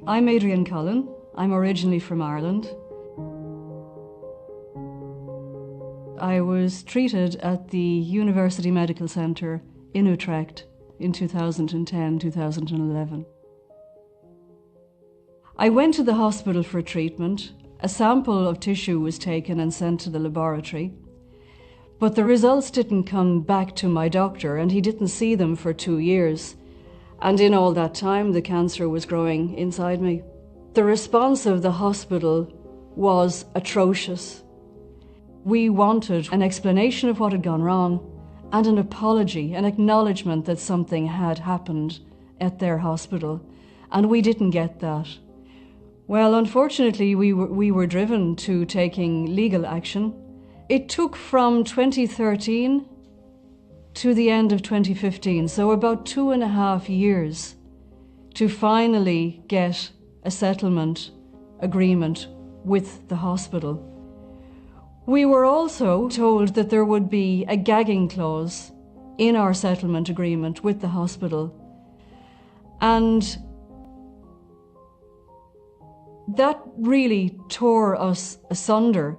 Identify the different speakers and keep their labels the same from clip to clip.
Speaker 1: I'm Adrienne Cullen. I'm originally from Ireland. I was treated at the University Medical Centre in Utrecht in 2010-2011. I went to the hospital for treatment. A sample of tissue was taken and sent to the laboratory, but the results didn't come back to my doctor, and he didn't see them for 2 years. And in all that time, the cancer was growing inside me. The response of the hospital was atrocious. We wanted an explanation of what had gone wrong and an apology, an acknowledgement that something had happened at their hospital, and we didn't get that. Well, unfortunately, we were driven to taking legal action. It took from 2013 to the end of 2015, so about 2.5 years, to finally get a settlement agreement with the hospital. We were also told that there would be a gagging clause in our settlement agreement with the hospital, and that really tore us asunder.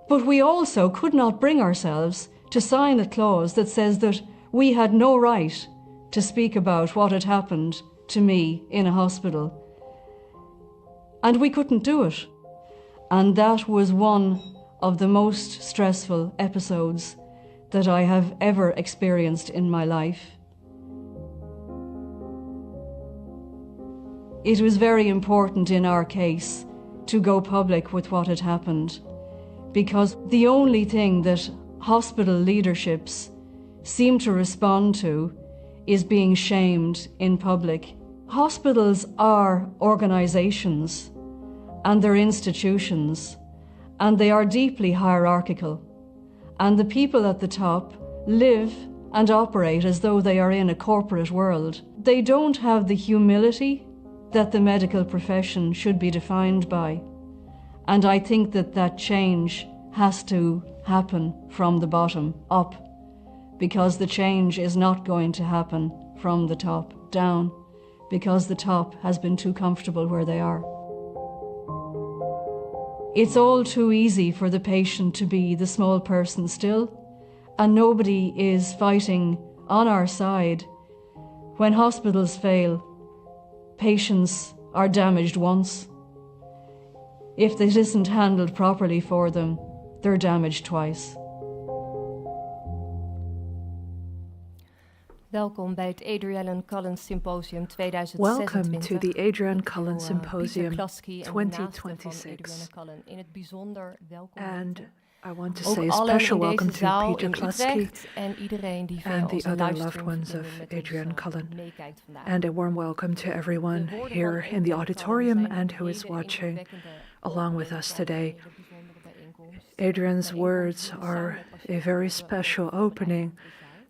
Speaker 1: But we also could not bring ourselves to sign a clause that says that we had no right to speak about what had happened to me in a hospital. And we couldn't do it. And that was one of the most stressful episodes that I have ever experienced in my life. It was very important in our case to go public with what had happened, because the only thing that hospital leaderships seem to respond to is being shamed in public. Hospitals are organisations and they're institutions, and they are deeply hierarchical, and the people at the top live and operate as though they are in a corporate world. They don't have the humility that the medical profession should be defined by. And I think that that change has to happen from the bottom up, because the change is not going to happen from the top down, because the top has been too comfortable where they are. It's all too easy for the patient to be the small person still, and nobody is fighting on our side. When hospitals fail, patients are damaged once. If it isn't handled properly for them, they're damaged twice.
Speaker 2: Welkom bij het Adrienne Cullen Symposium 2026.
Speaker 3: Welcome to the Adrienne Cullen Symposium
Speaker 2: Pieter
Speaker 3: 2026.
Speaker 2: In het bijzonder welkom.
Speaker 3: And I want to
Speaker 2: Ook
Speaker 3: say a
Speaker 2: allen
Speaker 3: special
Speaker 2: in
Speaker 3: welcome
Speaker 2: deze
Speaker 3: to
Speaker 2: zaal
Speaker 3: Peter
Speaker 2: in
Speaker 3: Klaski
Speaker 2: Utrecht en iedereen die via
Speaker 3: and the
Speaker 2: onze
Speaker 3: other loved
Speaker 2: livestream
Speaker 3: ones of
Speaker 2: met
Speaker 3: Adrienne
Speaker 2: ons,
Speaker 3: Cullen.
Speaker 2: meekijkt vandaag.
Speaker 3: And a warm welcome to everyone here in the auditorium and who is watching along with us today. Adrienne's words are a very special opening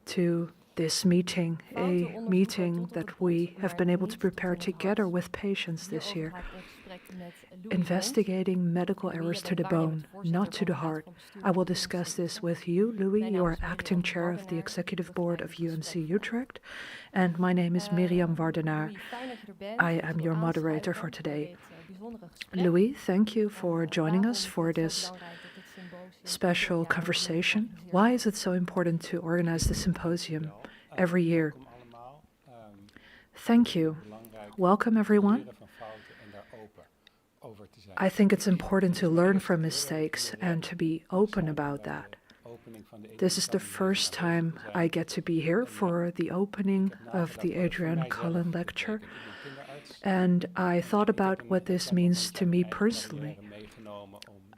Speaker 3: to this meeting, a meeting that we have been able to prepare together with patients this year, investigating medical errors to the bone, not to the heart. I will discuss this with you, Louis. You are acting chair of the executive board of UMC Utrecht, and my name is Miriam Wardenaar. I am your moderator for today. Louis, thank you for joining us for this special conversation. Why is it so important to organize the symposium every year? Thank you. Welcome, everyone. I think it's important to learn from mistakes and to be open about that. This is the first time I get to be here for the opening of the Adrienne Cullen lecture, and I thought about what this means to me personally.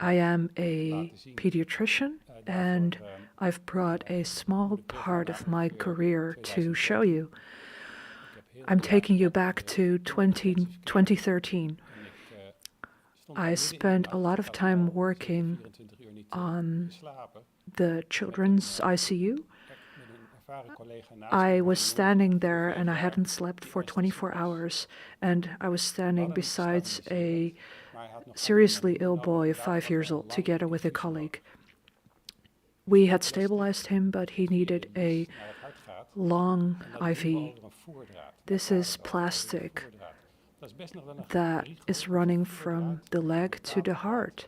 Speaker 3: I am a pediatrician, and I've brought a small part of my career to show you. I'm taking you back to 2013. I spent a lot of time working on the children's ICU. I was standing there and I hadn't slept for 24 hours, and I was standing beside a seriously ill boy of 5 years old together with a colleague. We had stabilized him, but he needed a long IV. This is plastic that is running from the leg to the heart.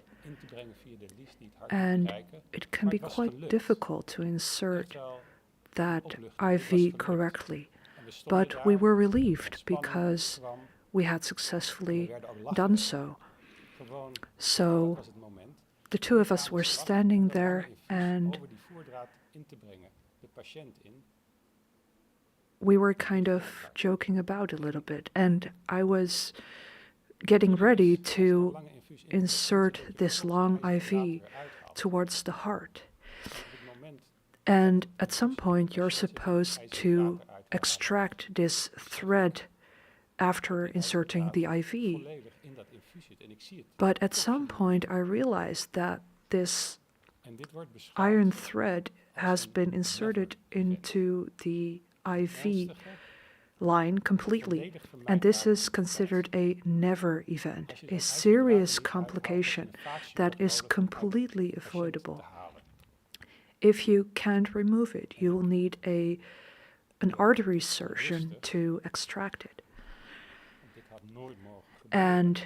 Speaker 3: And it can be quite difficult to insert that IV correctly. But we were relieved because we had successfully done so. So the two of us were standing there and we were kind of joking about a little bit. And I was getting ready to insert this long IV towards the heart. And at some point, you're supposed to extract this thread after inserting the IV. But at some point, I realized that this iron thread has been inserted into the IV line completely. And this is considered a never event, a serious complication that is completely avoidable. If you can't remove it, you will need an artery surgeon to extract it. And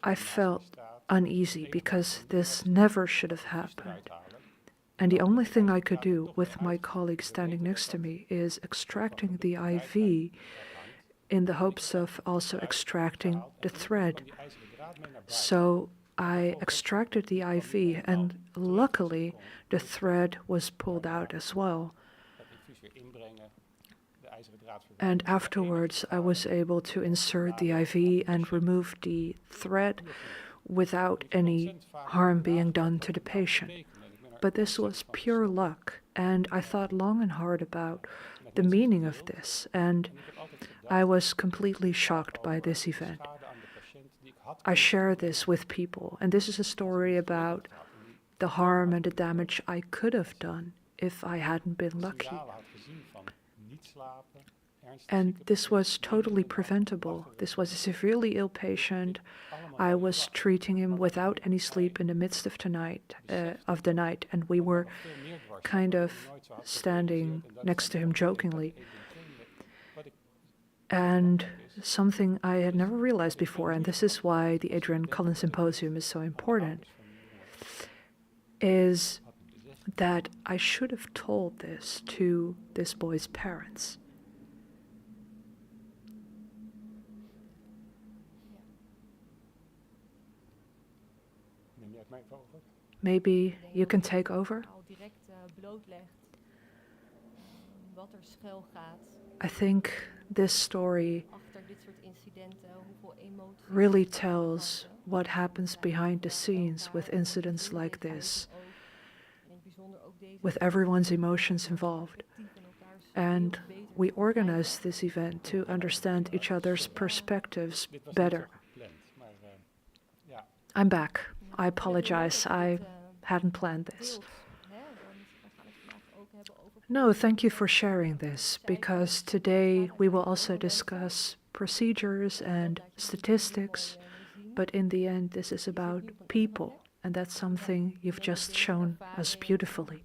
Speaker 3: I felt uneasy because this never should have happened. And the only thing I could do with my colleague standing next to me is extracting the IV in the hopes of also extracting the thread. So I extracted the IV, and luckily the thread was pulled out as well. And afterwards, I was able to insert the IV and remove the thread without any harm being done to the patient. But this was pure luck, and I thought long and hard about the meaning of this, and I was completely shocked by this event. I share this with people, and this is a story about the harm and the damage I could have done if I hadn't been lucky. And this was totally preventable. This was a severely ill patient. I was treating him without any sleep in the midst of the night, and we were kind of standing next to him jokingly. And something I had never realized before, and this is why the Adrienne Cullen Symposium is so important, is that I should have told this to this boy's parents. Maybe you can take over? I think this story really tells what happens behind the scenes with incidents like this, with everyone's emotions involved. And we organized this event to understand each other's perspectives better. I'm back. I apologize. I hadn't planned this. No, thank you for sharing this, because today we will also discuss procedures and statistics, but in the end this is about people, and that's something you've just shown us beautifully.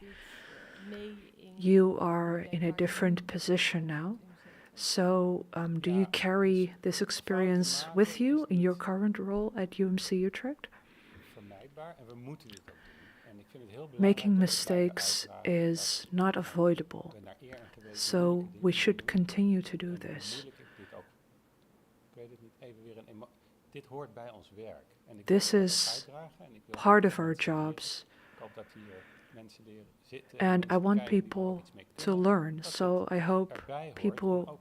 Speaker 3: You are in a different position now, so do you carry this experience with you in your current role at UMC Utrecht? Making mistakes is not avoidable, so we should continue to do this. This is part of our jobs, and I want people to learn, so I hope people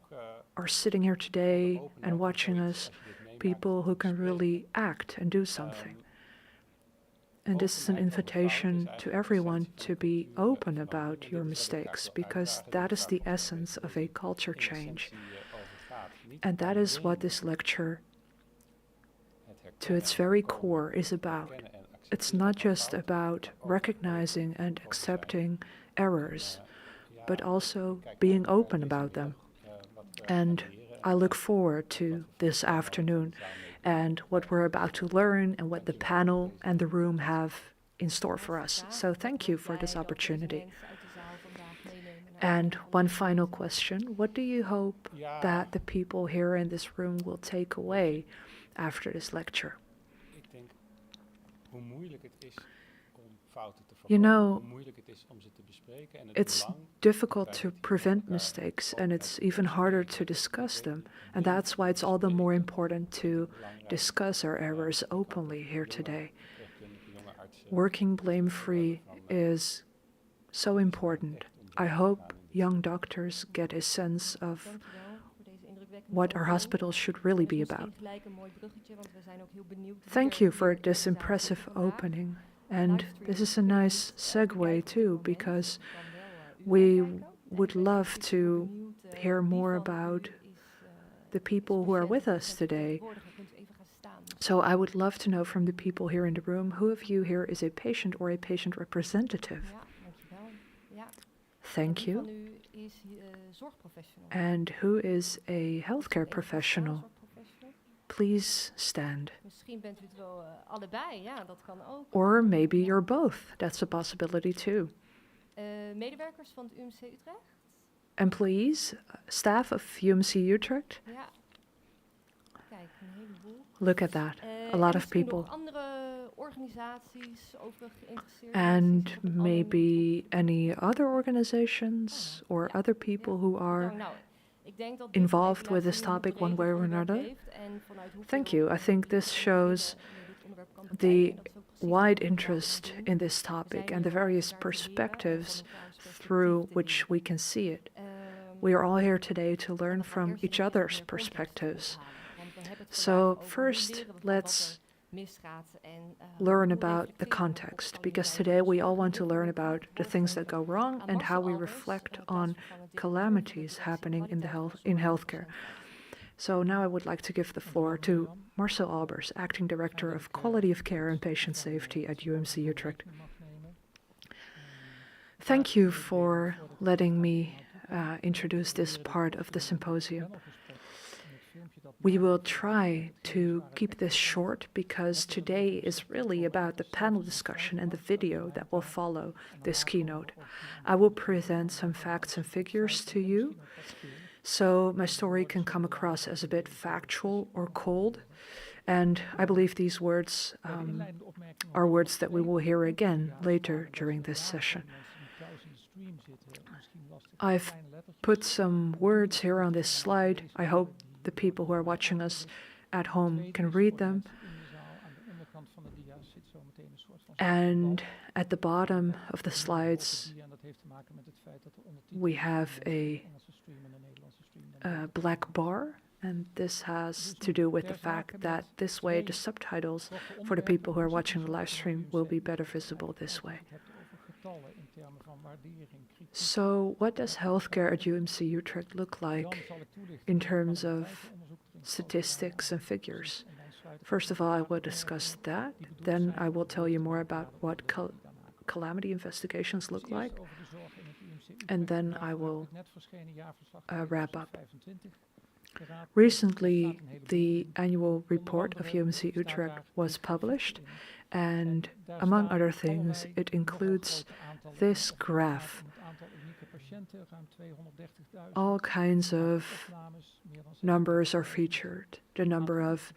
Speaker 3: are sitting here today and watching us, people who can really act and do something. And this is an invitation to everyone to be open about your mistakes, because that is the essence of a culture change. And that is what this lecture, to its very core, is about. It's not just about recognizing and accepting errors, but also being open about them. And I look forward to this afternoon and what we're about to learn and what the panel and the room have in store for us. So thank you for this opportunity. And one final question. What do you hope that the people here in this room will take away after this lecture? You know, it's difficult to prevent mistakes, and it's even harder to discuss them. And that's why it's all the more important to discuss our errors openly here today. Working blame-free is so important. I hope young doctors get a sense of what our hospitals should really be about. Thank you for this impressive opening. And this is a nice segue too, because we would love to hear more about the people who are with us today. So I would love to know from the people here in the room, who of you here is a patient or a patient representative? Thank you. And who is a healthcare professional? Please stand. Or maybe you're both. That's a possibility too.
Speaker 2: Medewerkers van het UMC Utrecht?
Speaker 3: Employees, staff of UMC Utrecht?
Speaker 2: Ja. Kijk, een heleboel.
Speaker 3: Look at that. A lot of people.
Speaker 2: Andere organisaties over geïnteresseerd.
Speaker 3: And maybe any other organizations or other people who are involved with this topic one way or another. Thank you. I think this shows the wide interest in this topic and the various perspectives through which we can see it. We are all here today to learn from each other's perspectives. So first, let's learn about the context, because today we all want to learn about the things that go wrong and how we reflect on calamities happening in healthcare. So now I would like to give the floor to Marcel Albers, Acting Director of Quality of Care and Patient Safety at UMC Utrecht. Thank you for letting me introduce this part of the symposium. We will try to keep this short because today is really about the panel discussion and the video that will follow this keynote. I will present some facts and figures to you, so my story can come across as a bit factual or cold. And I believe these words are words that we will hear again later during this session. I've put some words here on this slide. I hope the people who are watching us at home can read them. And at the bottom of the slides, we have a black bar, and this has to do with the fact that this way the subtitles for the people who are watching the live stream will be better visible this way. So what does healthcare at UMC Utrecht look like in terms of statistics and figures? First of all, I will discuss that. Then I will tell you more about what calamity investigations look like. And then I will wrap up. Recently, the annual report of UMC Utrecht was published, and among other things, it includes this graph. All kinds of numbers are featured. The number of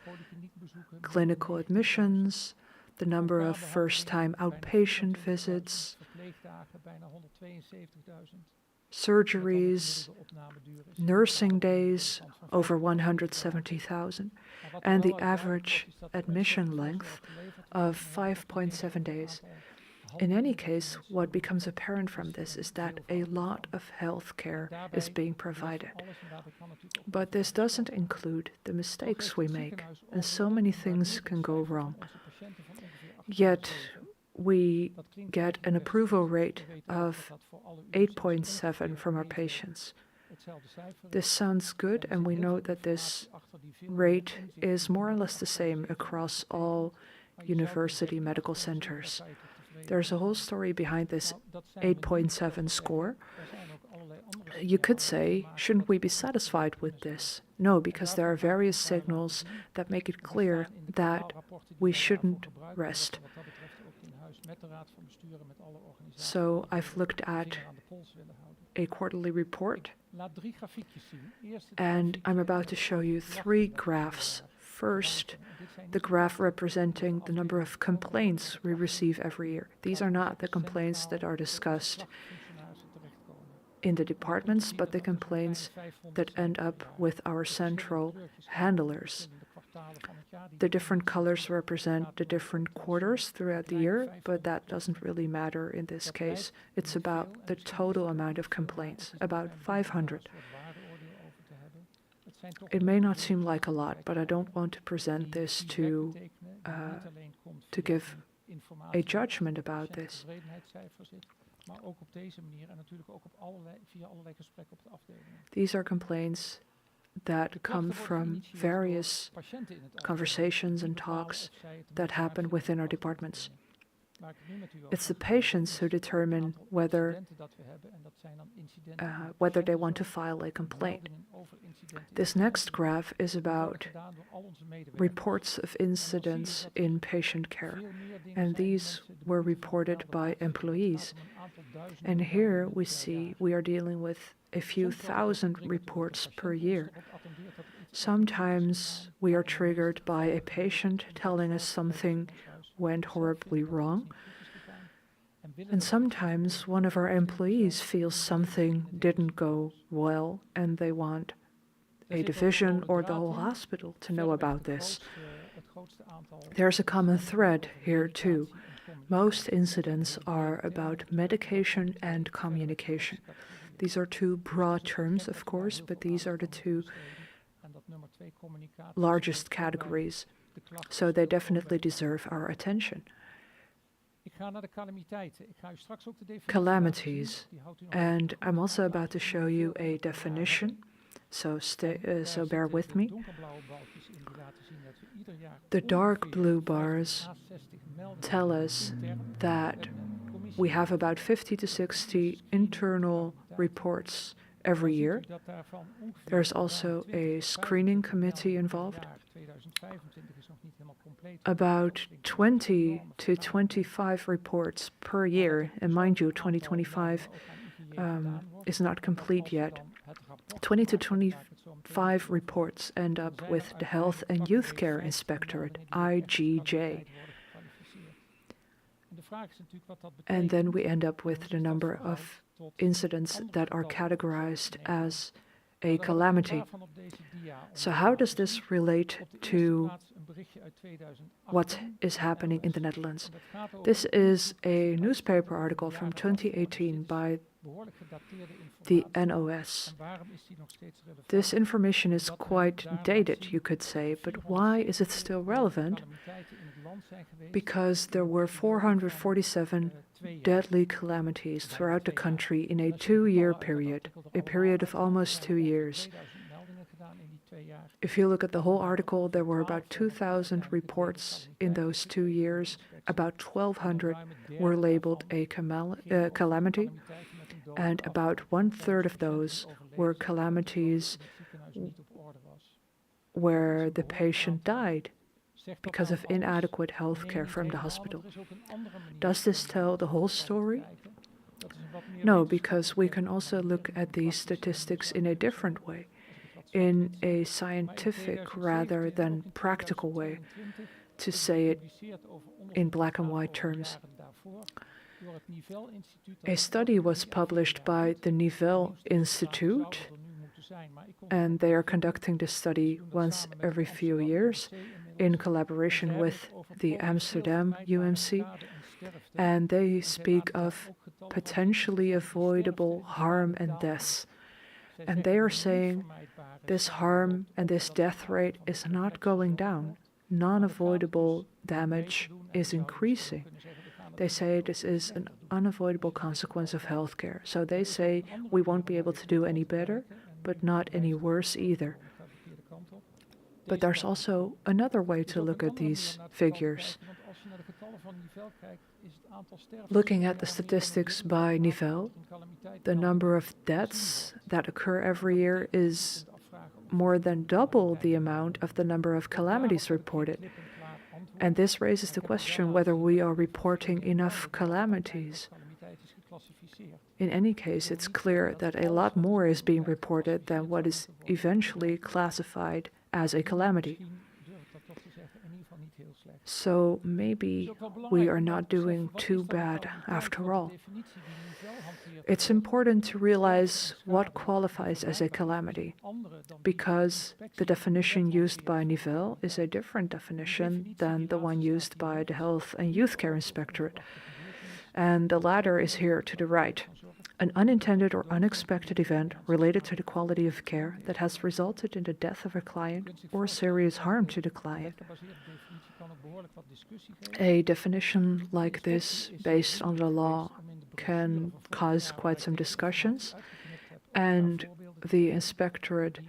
Speaker 3: clinical admissions, the number of first-time outpatient visits, surgeries, nursing days, over 170,000, and the average admission length of 5.7 days. In any case, what becomes apparent from this is that a lot of health care is being provided. But this doesn't include the mistakes we make, and so many things can go wrong. Yet, we get an approval rate of 8.7 from our patients. This sounds good, and we know that this rate is more or less the same across all university medical centers. There's a whole story behind this 8.7 score. You could say, shouldn't we be satisfied with this? No, because there are various signals that make it clear that we shouldn't rest. So I've looked at a quarterly report. And I'm about to show you 3 graphs. First, the graph representing the number of complaints we receive every year. These are not the complaints that are discussed in the departments, but the complaints that end up with our central handlers. The different colors represent the different quarters throughout the year, but that doesn't really matter in this case. It's about the total amount of complaints, about 500. It may not seem like a lot, but I don't want to present this to give a judgment about this. These are complaints that come from various conversations and talks that happen within our departments. It's the patients who determine whether they want to file a complaint. This next graph is about reports of incidents in patient care, and these were reported by employees. And here we see we are dealing with a few thousand reports per year. Sometimes we are triggered by a patient telling us something went horribly wrong. And sometimes one of our employees feels something didn't go well and they want a division or the whole hospital to know about this. There's a common thread here too. Most incidents are about medication and communication. These are 2 broad terms, of course, but these are the 2 largest categories. So they definitely deserve our attention. Calamities. And I'm also about to show you a definition, so bear with me. The dark blue bars tell us that we have about 50 to 60 internal reports every year. There's also a screening committee involved. About 20 to 25 reports per year, and mind you, 2025 is not complete yet. 20 to 25 reports end up with the Health and Youth Care Inspectorate, IGJ. And then we end up with the number of incidents that are categorized as a calamity. So how does this relate to what is happening in the Netherlands? This is a newspaper article from 2018 by the NOS. This information is quite dated, you could say, but why is it still relevant? Because there were 447 deadly calamities throughout the country in a 2-year period, a period of almost 2 years. If you look at the whole article, there were about 2,000 reports in those 2 years. About 1,200 were labeled a calamity, and about 1/3 of those were calamities where the patient died because of inadequate health care from the hospital. Does this tell the whole story? No, because we can also look at these statistics in a different way, in a scientific rather than practical way, to say it in black and white terms. A study was published by the Nivelle Institute, and they are conducting this study once every few years in collaboration with the Amsterdam UMC, and they speak of potentially avoidable harm and deaths. And they are saying this harm and this death rate is not going down. Non-avoidable damage is increasing. They say this is an unavoidable consequence of healthcare. So they say we won't be able to do any better, but not any worse either. But there's also another way to look at these figures. Looking at the statistics by Nivelle, the number of deaths that occur every year is more than double the amount of the number of calamities reported. And this raises the question whether we are reporting enough calamities. In any case, it's clear that a lot more is being reported than what is eventually classified as a calamity. So maybe we are not doing too bad after all. It's important to realize what qualifies as a calamity, because the definition used by Nivelle is a different definition than the one used by the Health and Youth Care Inspectorate. And the latter is here to the right. An unintended or unexpected event related to the quality of care that has resulted in the death of a client or serious harm to the client. A definition like this, based on the law, can cause quite some discussions, and the inspectorate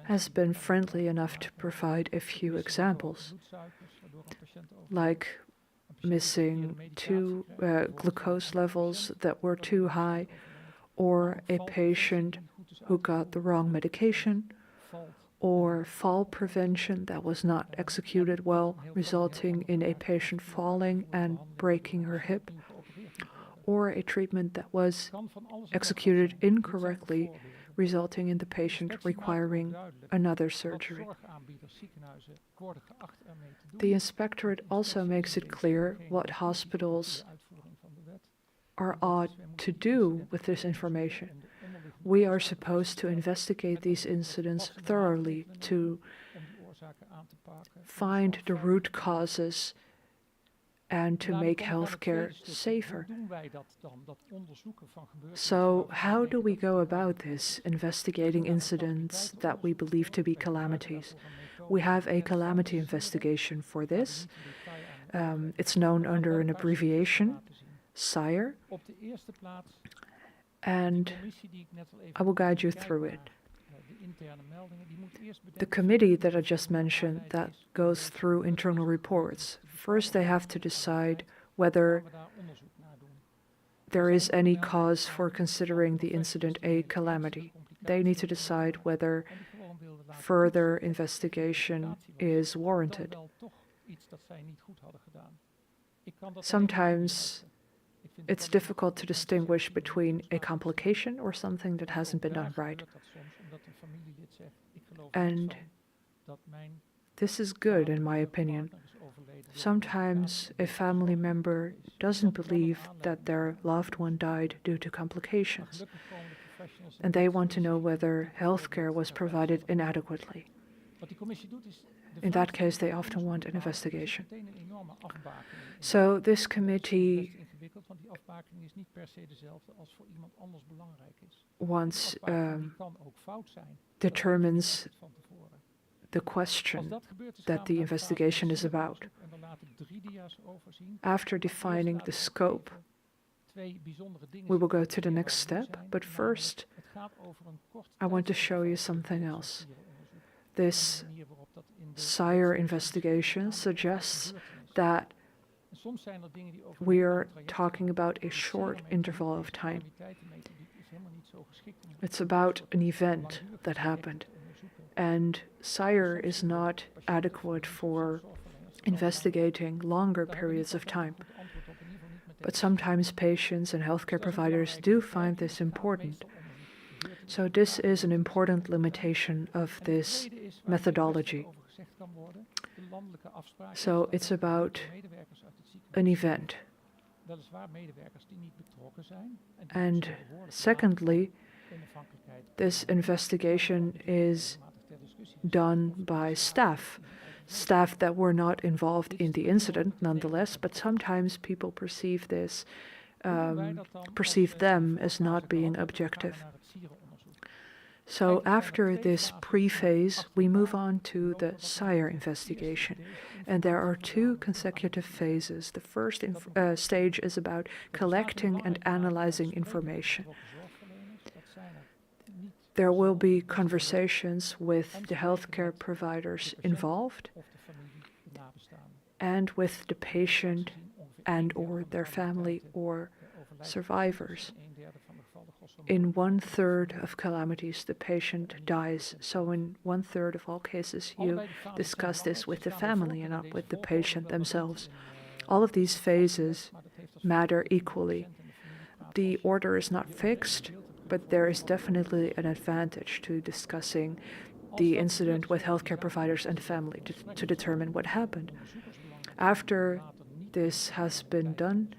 Speaker 3: has been friendly enough to provide a few examples, like missing two glucose levels that were too high, or a patient who got the wrong medication, or fall prevention that was not executed well, resulting in a patient falling and breaking her hip, or a treatment that was executed incorrectly, resulting in the patient requiring another surgery. The inspectorate also makes it clear what hospitals are ought to do with this information. We are supposed to investigate these incidents thoroughly to find the root causes and to make healthcare safer. So how do we go about this, investigating incidents that we believe to be calamities? We have a calamity investigation for this. It's known under an abbreviation, SIRE, and I will guide you through it. The committee that I just mentioned that goes through internal reports, first they have to decide whether there is any cause for considering the incident a calamity. They need to decide whether further investigation is warranted. Sometimes it's difficult to distinguish between a complication or something that hasn't been done right. And this is good, in my opinion. Sometimes a family member doesn't believe that their loved one died due to complications, and they want to know whether healthcare was provided inadequately. In that case, they often want an investigation. So this committee once determines the question that the investigation is about. After defining the scope, we will go to the next step, but first I want to show you something else. This SIRE investigation suggests that we are talking about a short interval of time. It's about an event that happened, and SIRE is not adequate for investigating longer periods of time. But sometimes patients and healthcare providers do find this important. So this is an important limitation of this methodology. So it's about an event. And secondly, this investigation is done by staff that were not involved in the incident nonetheless, but sometimes people perceive them as not being objective. So after this pre-phase, we move on to the SIRE investigation. And there are two consecutive phases. The first stage is about collecting and analyzing information. There will be conversations with the healthcare providers involved and with the patient and or their family or survivors. In 1/3 of calamities, the patient dies. So in 1/3 of all cases, you discuss this with the family and not with the patient themselves. All of these phases matter equally, The order is not fixed, but there is definitely an advantage to discussing the incident with healthcare providers and family to determine what happened. After this has been done,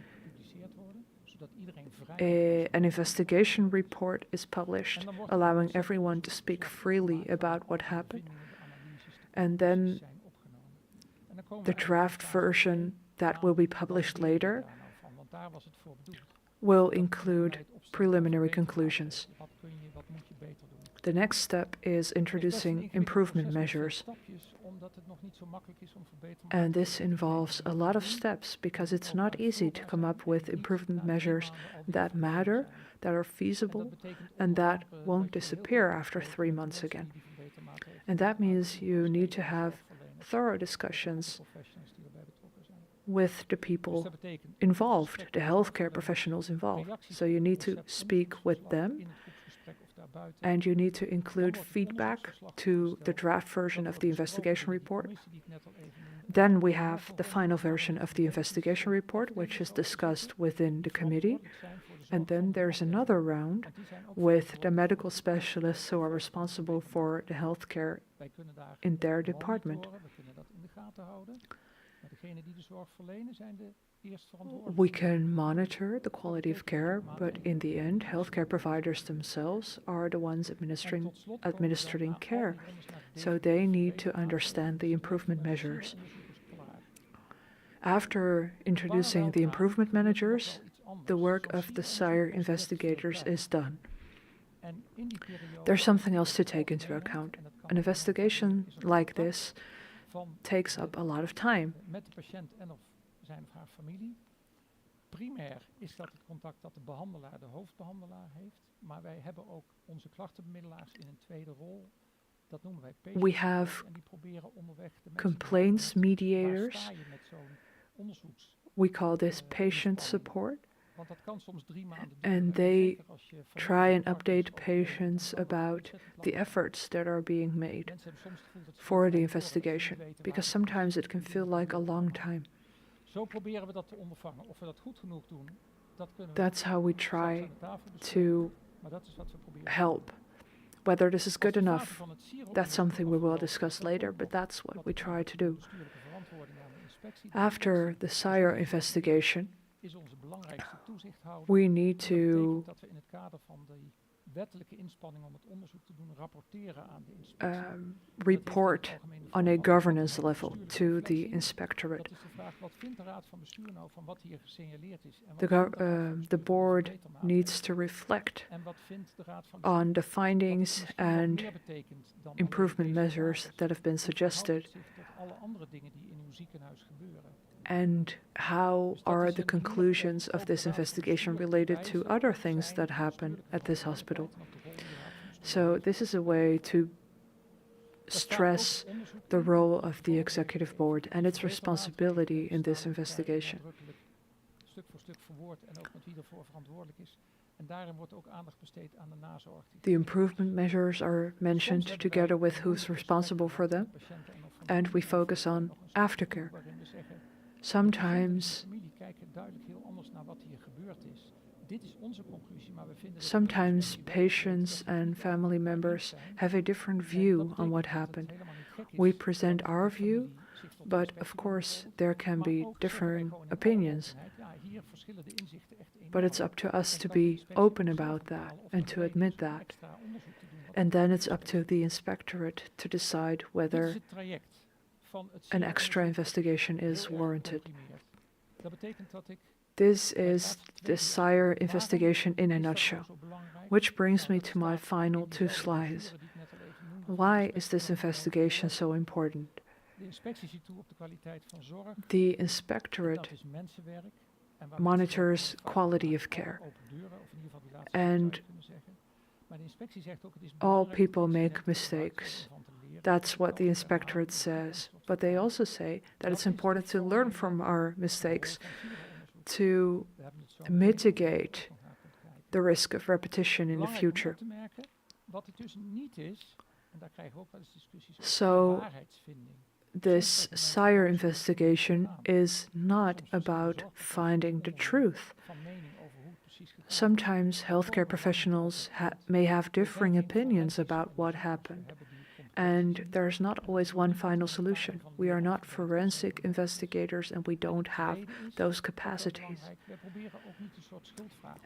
Speaker 3: an investigation report is published, allowing everyone to speak freely about what happened. And then the draft version that will be published later will include preliminary conclusions. The next step is introducing improvement measures. And this involves a lot of steps because it's not easy to come up with improvement measures that matter, that are feasible, and that won't disappear after 3 months again. And that means you need to have thorough discussions with the people involved, the healthcare professionals involved. So you need to speak with them, and you need to include feedback to the draft version of the investigation report. Then we have the final version of the investigation report, which is discussed within the committee. And then there's another round with the medical specialists who are responsible for the healthcare in their department. We can monitor the quality of care, but in the end, healthcare providers themselves are the ones administering care. So they need to understand the improvement measures. After introducing the improvement measures, the work of the SIRE investigators is done. There's something else to take into account. An investigation like this takes up a lot of time.
Speaker 4: Primair is dat het contact dat de behandelaar, de hoofdbehandelaar heeft, maar wij hebben ook onze klachtenbemiddelaars in een tweede rol. Dat noemen wij patients.
Speaker 3: We have complaints mediators. We call this patient support. And they try and update patients about the efforts that are being made for the investigation, because sometimes it can feel like a long time. That's how we try to help. Whether this is good enough, that's something we will discuss later, but that's what we try to do. After the SIRE investigation, we need to report on a governance level to the inspectorate. The board needs to reflect on the findings and improvement measures that have been suggested. And how are the conclusions of this investigation related to other things that happen at this hospital? So this is a way to stress the role of the executive board and its responsibility in this investigation. The improvement measures are mentioned together with who's responsible for them, and we focus on aftercare. Sometimes patients and family members have a different view on what happened. We present our view, but of course there can be differing opinions. But it's up to us to be open about that and to admit that. And then it's up to the inspectorate to decide whether an extra investigation is warranted. This is the SIRE investigation in a nutshell, which brings me to my final 2 slides. Why is this investigation so important? The inspectorate monitors quality of care, and all people make mistakes. That's what the inspectorate says. But they also say that it's important to learn from our mistakes to mitigate the risk of repetition in the future. So this SIRE investigation is not about finding the truth. Sometimes healthcare professionals may have differing opinions about what happened, and there's not always one final solution. We are not forensic investigators and we don't have those capacities.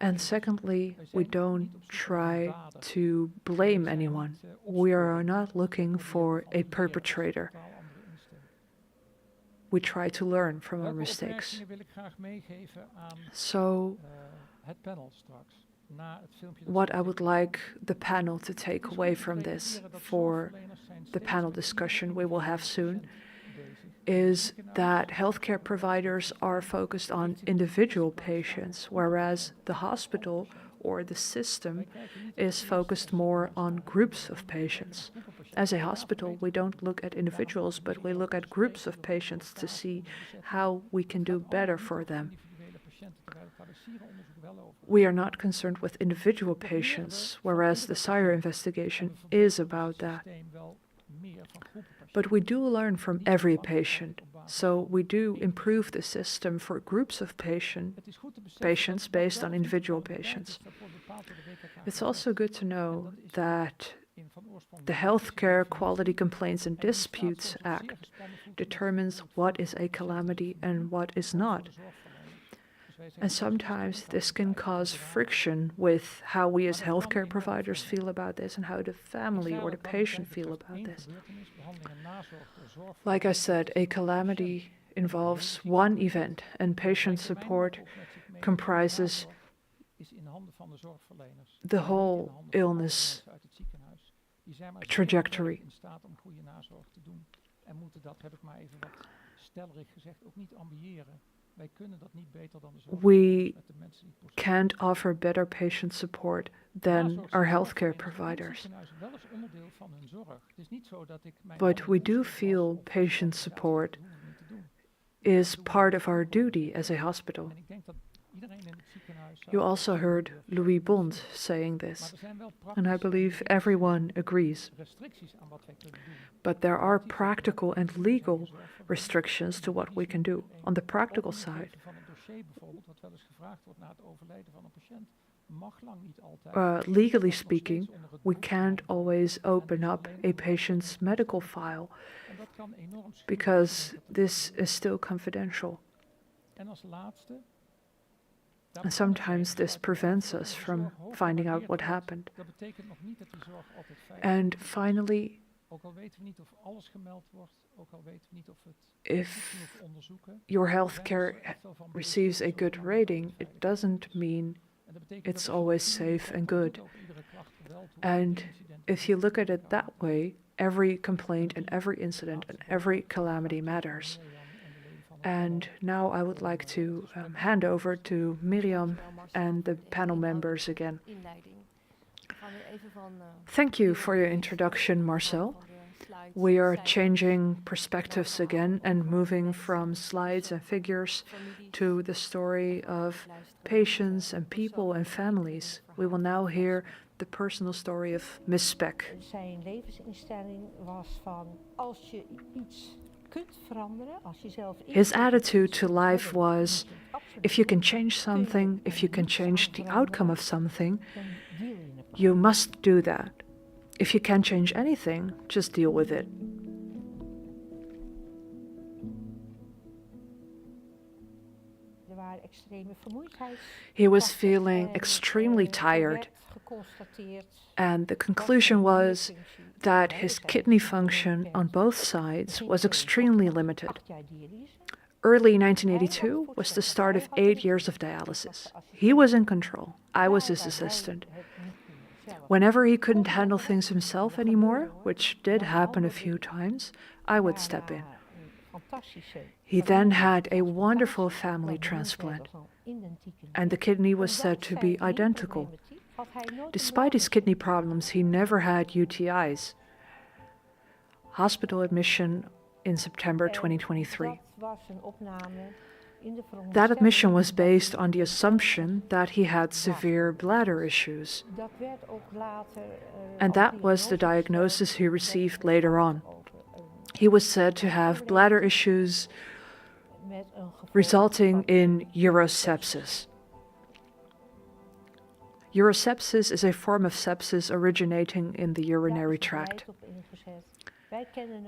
Speaker 3: And secondly, we don't try to blame anyone. We are not looking for a perpetrator. We try to learn from our mistakes. So, what I would like the panel to take away from this for the panel discussion we will have soon is that healthcare providers are focused on individual patients, whereas the hospital or the system is focused more on groups of patients. As a hospital, we don't look at individuals, but we look at groups of patients to see how we can do better for them. We are not concerned with individual patients, whereas the SIRE investigation is about that. But we do learn from every patient, so we do improve the system for groups of patients based on individual patients. It's also good to know that the Healthcare Quality Complaints and Disputes Act determines what is a calamity and what is not. And sometimes this can cause friction with how we as healthcare providers feel about this and how the family or the patient feel about this. Like I said, a calamity involves one event, and patient support comprises the whole illness trajectory. We can't offer better patient support than our healthcare providers. But we do feel patient support is part of our duty as a hospital. You also heard Louis Bond saying this, and I believe everyone agrees. But there are practical and legal restrictions to what we can do. On the practical side, legally speaking, we can't always open up a patient's medical file because this is still confidential. And sometimes this prevents us from finding out what happened. And finally, if your healthcare receives a good rating, it doesn't mean it's always safe and good. And if you look at it that way, every complaint and every incident and every calamity matters. And now I would like to hand over to Miriam and the panel members again. Thank you for your introduction, Marcel. We are changing perspectives again and moving from slides and figures to the story of patients and people and families. We will now hear the personal story of Miss Speck.
Speaker 5: Zijn levensinstelling was van als je iets kunt veranderen, als je zelf.
Speaker 3: His attitude to life was, if you can change something, if you can change the outcome of something, you must do that. If you can't change anything, just deal with it. He was feeling extremely tired, and the conclusion was that his kidney function on both sides was extremely limited. Early 1982 was the start of 8 years of dialysis. He was in control. I was his assistant. Whenever he couldn't handle things himself anymore, which did happen a few times, I would step in. He then had a wonderful family transplant, and the kidney was said to be identical. Despite his kidney problems, he never had UTIs. Hospital admission in September 2023. That admission was based on the assumption that he had severe bladder issues. And that was the diagnosis he received later on. He was said to have bladder issues resulting in urosepsis. Urosepsis is a form of sepsis originating in the urinary tract.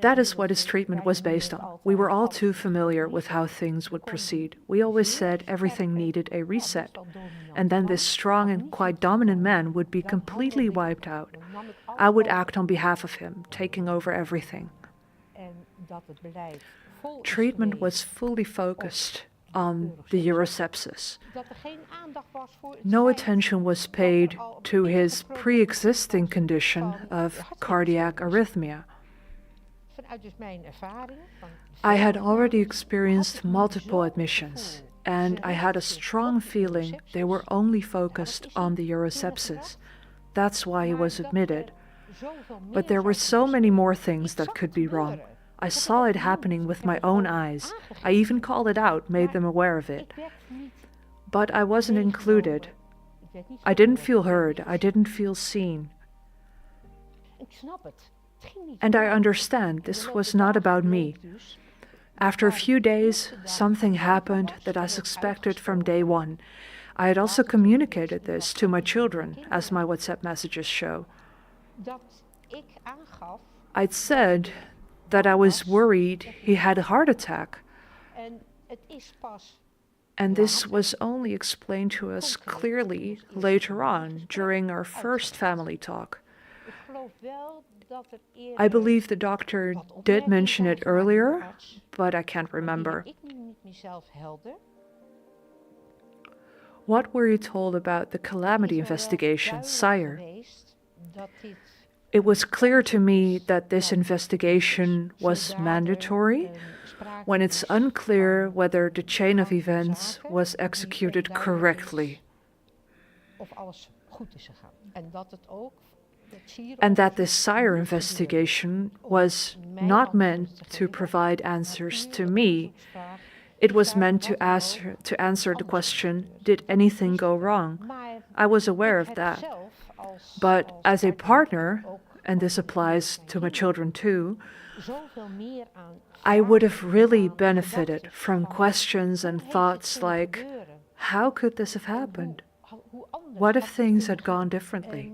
Speaker 3: That is what his treatment was based on. We were all too familiar with how things would proceed. We always said everything needed a reset. And then this strong and quite dominant man would be completely wiped out. I would act on behalf of him, taking over everything. Treatment was fully focused on the urosepsis. No attention was paid to his pre-existing condition of cardiac arrhythmia. I had already experienced multiple admissions, and I had a strong feeling they were only focused on the urosepsis. That's why he was admitted. But there were so many more things that could be wrong. I saw it happening with my own eyes. I even called it out, made them aware of it. But I wasn't included. I didn't feel heard. I didn't feel seen. And I understand this was not about me. After a few days, something happened that I suspected from day one. I had also communicated this to my children, as my WhatsApp messages show. I'd said that I was worried he had a heart attack. And this was only explained to us clearly later on, during our first family talk. I believe the doctor did mention it earlier, but I can't remember. What were you told about the calamity investigation, sire? It was clear to me that this investigation was mandatory when it's unclear whether the chain of events was executed correctly. And that this sire investigation was not meant to provide answers to me. It was meant to answer the question, did anything go wrong? I was aware of that. But as a partner, and this applies to my children too, I would have really benefited from questions and thoughts like, how could this have happened? What if things had gone differently?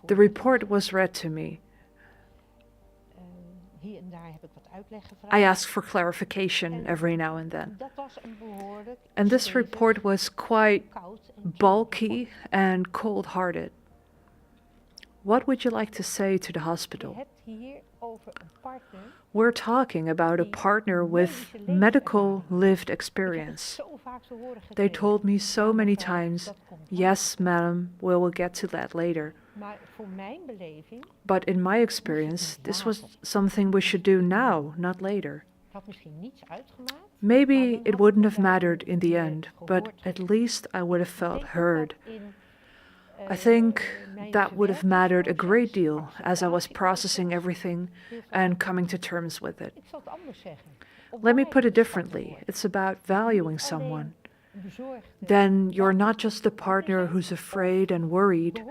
Speaker 3: The report was read to me. I asked for clarification every now and then. And this report was quite bulky and cold-hearted. What would you like to say to the hospital? We're talking about a partner with medical lived experience. They told me so many times, yes, madam, we will get to that later. But in my experience, this was something we should do now, not later. Maybe it wouldn't have mattered in the end, but at least I would have felt heard. I think that would have mattered a great deal as I was processing everything and coming to terms with it. Let me put it differently. It's about valuing someone. Then you're not just the partner who's afraid and worried,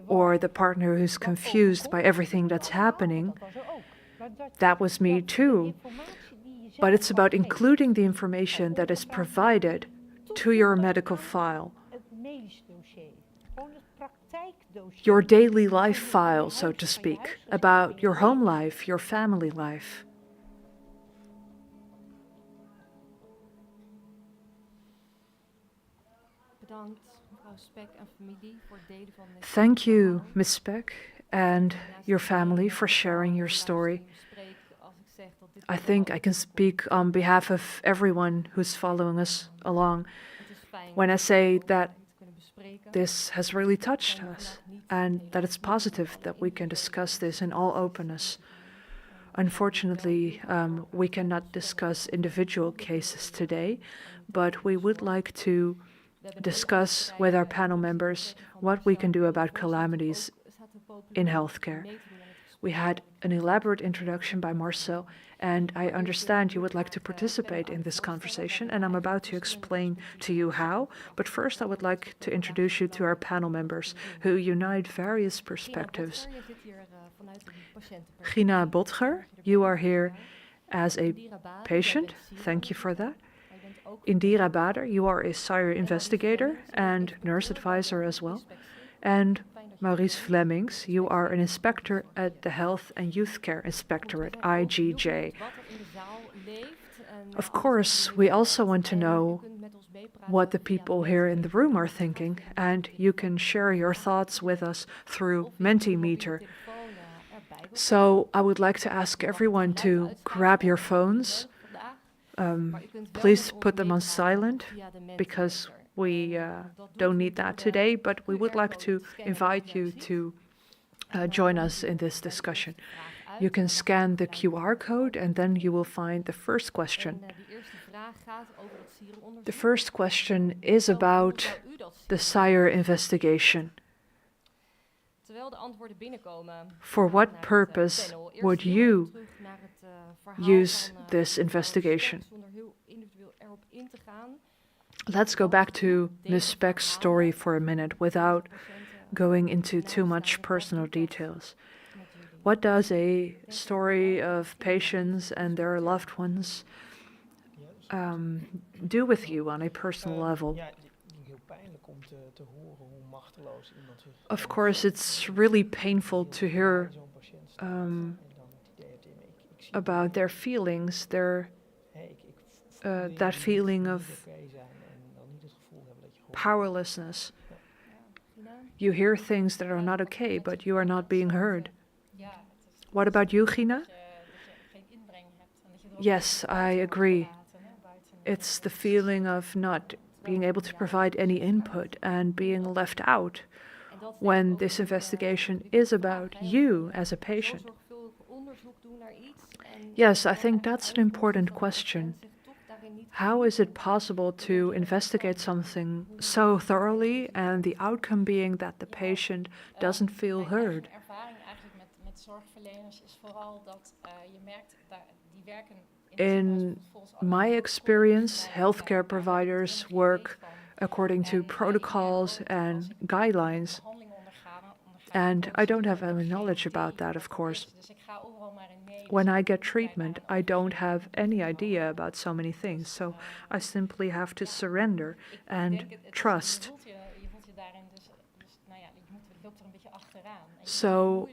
Speaker 3: or the partner who's confused by everything that's happening. That was me too. But it's about including the information that is provided to your medical file. Your daily life file, so to speak, about your home life, your family life. Thank you, Ms. Speck, and your family for sharing your story. I think I can speak on behalf of everyone who's following us along when I say that this has really touched us and that it's positive that we can discuss this in all openness. Unfortunately, we cannot discuss individual cases today, but we would like to discuss with our panel members what we can do about calamities in healthcare. We had an elaborate introduction by Marcel, and I understand you would like to participate in this conversation, and I'm about to explain to you how. But first, I would like to introduce you to our panel members who unite various perspectives. Gina Botger, you are here as a patient. Thank you for that. Indira Bader, you are a sire investigator and nurse advisor as well. And Maurice Flemings, you are an inspector at the Health and Youth Care Inspectorate, IGJ. Of course, we also want to know what the people here in the room are thinking, and you can share your thoughts with us through Mentimeter. So I would like to ask everyone to grab your phones. Please put them on silent because we don't need that today, but we would like to invite you to join us in this discussion. You can scan the QR code and then you will find the first question. The first question is about the sire investigation. For what purpose would you use this investigation? Let's go back to Ms. Speck's story for a minute without going into too much personal details. What does a story of patients and their loved ones do with you on a personal level? Of course, it's really painful to hear about their feelings, that feeling of powerlessness. You hear things that are not okay, but you are not being heard. What about you, Gina? Yes, I agree. It's the feeling of not being able to provide any input and being left out when this investigation is about you as a patient. Yes, I think that's an important question. How is it possible to investigate something so thoroughly and the outcome being that the patient doesn't feel heard? In my experience, healthcare providers work according to protocols and guidelines, and I don't have any knowledge about that, of course. When I get treatment, I don't have any idea about so many things, so I simply have to surrender and trust. So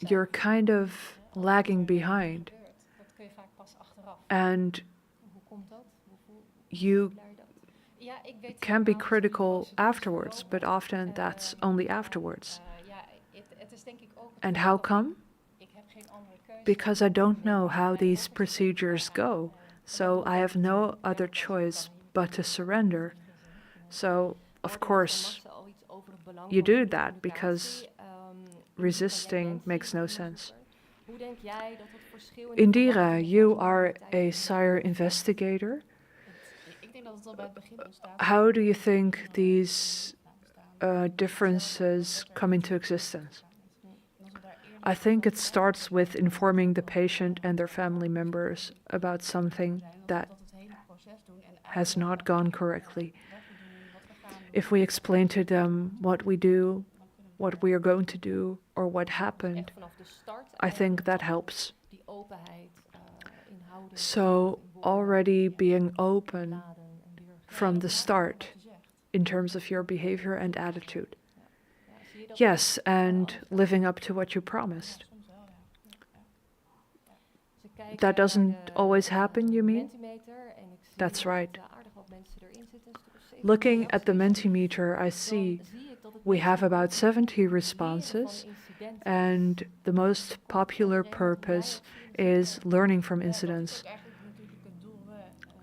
Speaker 3: you're kind of lagging behind, and you can be critical afterwards, but often that's only afterwards. And how come? Because I don't know how these procedures go, so I have no other choice but to surrender. So, of course, you do that because resisting makes no sense. Indira, you are a sire investigator. How do you think these differences come into existence? I think it starts with informing the patient and their family members about something that has not gone correctly. If we explain to them what we do, what we are going to do, or what happened, I think that helps. So already being open from the start in terms of your behavior and attitude. Yes, and living up to what you promised. That doesn't always happen, you mean? That's right. Looking at the Mentimeter, I see we have about 70 responses, and the most popular purpose is learning from incidents.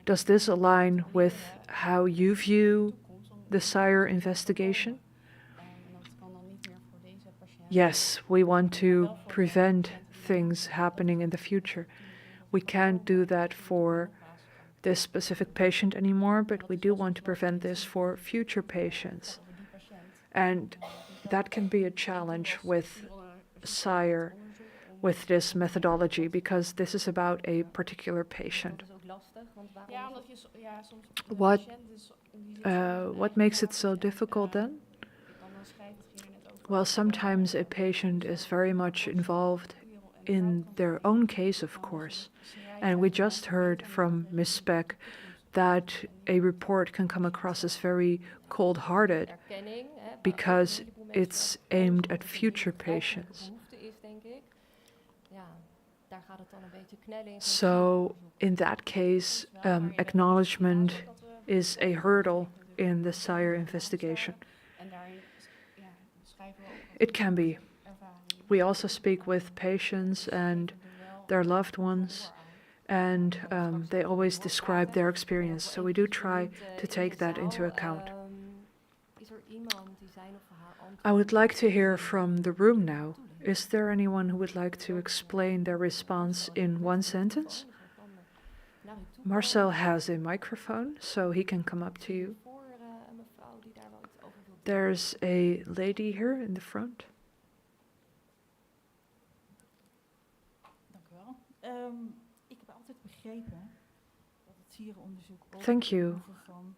Speaker 3: Does this align with how you view the sire investigation? Yes, we want to prevent things happening in the future. We can't do that for this specific patient anymore, but we do want to prevent this for future patients. And that can be a challenge with sire, with this methodology, because this is about a particular patient. What makes it so difficult then? Well, sometimes a patient is very much involved in their own case, of course. And we just heard from Ms. Speck that a report can come across as very cold-hearted
Speaker 2: erkenning, hè, waar ook
Speaker 3: because
Speaker 2: een heleboel mensen
Speaker 3: it's
Speaker 2: vaak
Speaker 3: aimed
Speaker 2: over
Speaker 3: at
Speaker 2: die
Speaker 3: future
Speaker 2: begrijpelijke
Speaker 3: patients.
Speaker 2: behoefte is, denk ik. Ja, daar gaat het dan een beetje knellen in zo'n
Speaker 3: So
Speaker 2: onderzoek.
Speaker 3: in that case, acknowledgement is a hurdle in the SIRE investigation.
Speaker 6: En daarin schrijven we ook wat
Speaker 3: It can be.
Speaker 6: ervaringen.
Speaker 3: We also speak with patients and their loved ones, and they always describe their experience. So we do try to take that into account.
Speaker 2: Is er iemand die zijn of haar antwoord
Speaker 3: I would like to hear from the room now. Is there anyone who would like to explain their response in one sentence?
Speaker 2: naar u toe
Speaker 3: Marcel has a microphone, so he can come up to you.
Speaker 2: voor een mevrouw die daar wel iets over wil doen?
Speaker 3: There's a lady here in the front.
Speaker 6: Dank u wel. Ik heb altijd begrepen dat het sierenonderzoek ook
Speaker 3: Thank you.
Speaker 6: over van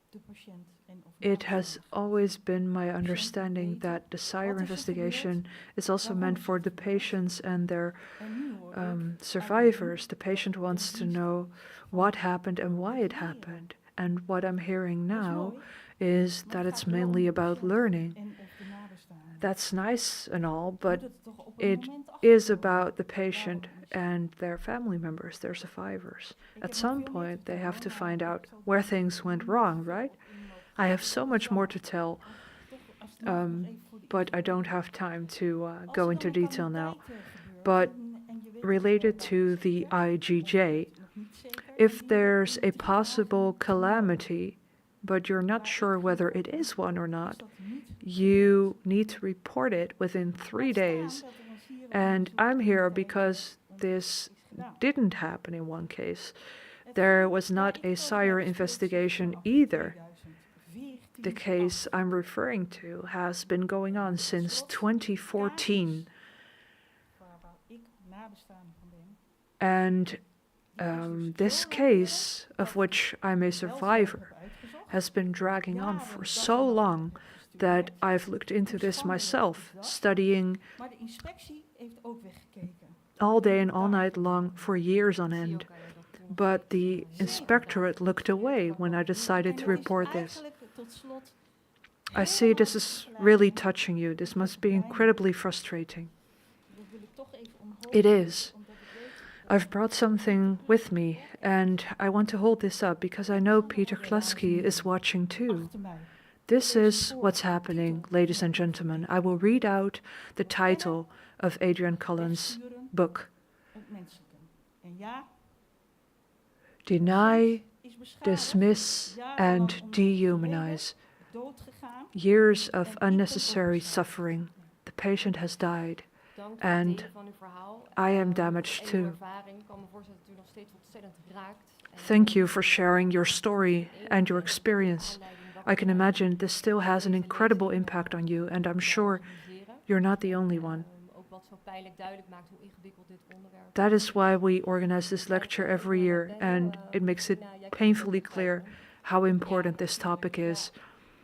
Speaker 6: de patiënt en of
Speaker 3: It has always been my understanding that the SIRE investigation is also meant for the patients and their
Speaker 6: en nu hoor ik
Speaker 3: survivors. The patient wants to know what happened and why it happened. And what I'm hearing now is that it's mainly about learning.
Speaker 6: en of de nabestaanden.
Speaker 3: That's nice and all, but
Speaker 6: Moet het toch op een
Speaker 3: it
Speaker 6: moment
Speaker 3: is
Speaker 6: achterkomen
Speaker 3: about the patient
Speaker 6: waarom is.
Speaker 3: and their family members, their survivors.
Speaker 6: Ik
Speaker 3: At
Speaker 6: heb
Speaker 3: some
Speaker 6: nog veel meer
Speaker 3: point,
Speaker 6: te
Speaker 3: they have to
Speaker 6: vertellen,
Speaker 3: find
Speaker 6: maar
Speaker 3: out
Speaker 6: ik zal
Speaker 3: where
Speaker 6: het
Speaker 3: things went
Speaker 6: niet
Speaker 3: wrong,
Speaker 6: veel
Speaker 3: right?
Speaker 6: op in mogen
Speaker 3: I have
Speaker 6: gaan.
Speaker 3: so much more to tell,
Speaker 6: Toch als het nog even voor de
Speaker 3: but I
Speaker 6: iedereen.
Speaker 3: don't have time to
Speaker 6: Als
Speaker 3: go
Speaker 6: er
Speaker 3: into
Speaker 6: dan
Speaker 3: detail now.
Speaker 6: lokaliteiten gebeurt
Speaker 3: But
Speaker 6: en je weet
Speaker 3: related
Speaker 6: dat
Speaker 3: to
Speaker 6: het
Speaker 3: the
Speaker 6: zeker,
Speaker 3: IGJ,
Speaker 6: of nog niet zeker,
Speaker 3: if
Speaker 6: dan dien je
Speaker 3: there's
Speaker 6: dat
Speaker 3: a
Speaker 6: in te vragen
Speaker 3: possible
Speaker 6: te
Speaker 3: calamity, but you're not
Speaker 6: Maar
Speaker 3: sure
Speaker 6: ik
Speaker 3: whether
Speaker 6: vind
Speaker 3: it
Speaker 6: ook
Speaker 3: is one or
Speaker 6: is
Speaker 3: not,
Speaker 6: dat niet
Speaker 3: you need to report it within 3
Speaker 6: laat staan
Speaker 3: days.
Speaker 6: dat er een sierenonderzoek
Speaker 3: And I'm
Speaker 6: in
Speaker 3: here
Speaker 6: het
Speaker 3: because
Speaker 6: onderzoek
Speaker 3: this
Speaker 6: is gedaan.
Speaker 3: didn't happen in one case.
Speaker 6: Het
Speaker 3: There
Speaker 6: feit
Speaker 3: was
Speaker 6: waar
Speaker 3: not
Speaker 6: ik
Speaker 3: a
Speaker 6: het over
Speaker 3: SIRE
Speaker 6: heb, speelt zich
Speaker 3: investigation
Speaker 6: vanaf
Speaker 3: either.
Speaker 6: 2014
Speaker 3: The case
Speaker 6: af.
Speaker 3: I'm referring to has been going on since 2014.
Speaker 6: Waar ik nabestaande van ben.
Speaker 3: And this case, of which I'm a survivor, has been dragging on for so long that I've looked into this myself, studying
Speaker 6: Maar de inspectie heeft ook weggekeken.
Speaker 3: all day and all night long for years on end. But the inspectorate looked away when I decided to report this.
Speaker 6: Tot slot
Speaker 3: I see this is really touching you. This must be incredibly frustrating.
Speaker 6: dat wil ik toch even omhoog
Speaker 3: It is.
Speaker 6: omdat ik weet
Speaker 3: I've brought something with me, and I want to hold this up because I know Peter Kleski is watching too.
Speaker 6: achter mij
Speaker 3: This is what's happening, ladies and gentlemen. I will read out the title of Adrienne Cullen's
Speaker 6: sturen
Speaker 3: book,
Speaker 6: ontmenselijken. En ja,
Speaker 3: Deny,
Speaker 6: is beschadigd,
Speaker 3: Dismiss, and Dehumanize.
Speaker 6: dood gegaan.
Speaker 3: Years of unnecessary suffering. The patient has died.
Speaker 2: Dank voor
Speaker 3: And
Speaker 2: het delen van uw verhaal.
Speaker 3: I am damaged
Speaker 2: En uw
Speaker 3: too.
Speaker 2: ervaring. Ik kan me voorstellen dat u nog steeds ontzettend raakt. En
Speaker 3: Thank you for sharing your story and your experience. I can imagine this still has an incredible impact on you, and I'm sure you're not the only one.
Speaker 2: Ook wat zo pijnlijk duidelijk maakt hoe ingewikkeld dit onderwerp
Speaker 3: That is why we organize this lecture every year, and it makes it painfully clear how important this topic is.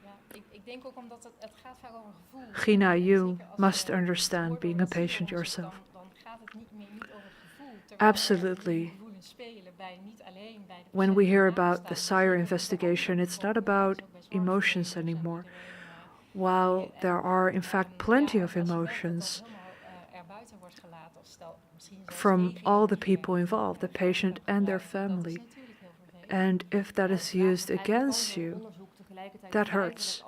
Speaker 6: Ja, ik denk ook omdat het gaat vaak over gevoel.
Speaker 3: Gina,
Speaker 6: En
Speaker 3: you
Speaker 6: zeker als
Speaker 3: must
Speaker 6: je
Speaker 3: understand
Speaker 6: hoort
Speaker 3: being a
Speaker 6: over het
Speaker 3: patient
Speaker 6: sierenonderzoek,
Speaker 3: yourself.
Speaker 6: Dan gaat het niet meer over het gevoel. Terwijl
Speaker 3: Absolutely.
Speaker 6: er gevoelens spelen bij niet alleen bij de
Speaker 3: When we
Speaker 6: patiënt
Speaker 3: hear
Speaker 6: die
Speaker 3: about the
Speaker 6: nabestaanden
Speaker 3: SIRE
Speaker 6: zijn,
Speaker 3: investigation, it's not about emotions anymore.
Speaker 6: While
Speaker 3: While there are, in fact, plenty of emotions from all the people involved, the patient and their family. And if that is used against you, that hurts.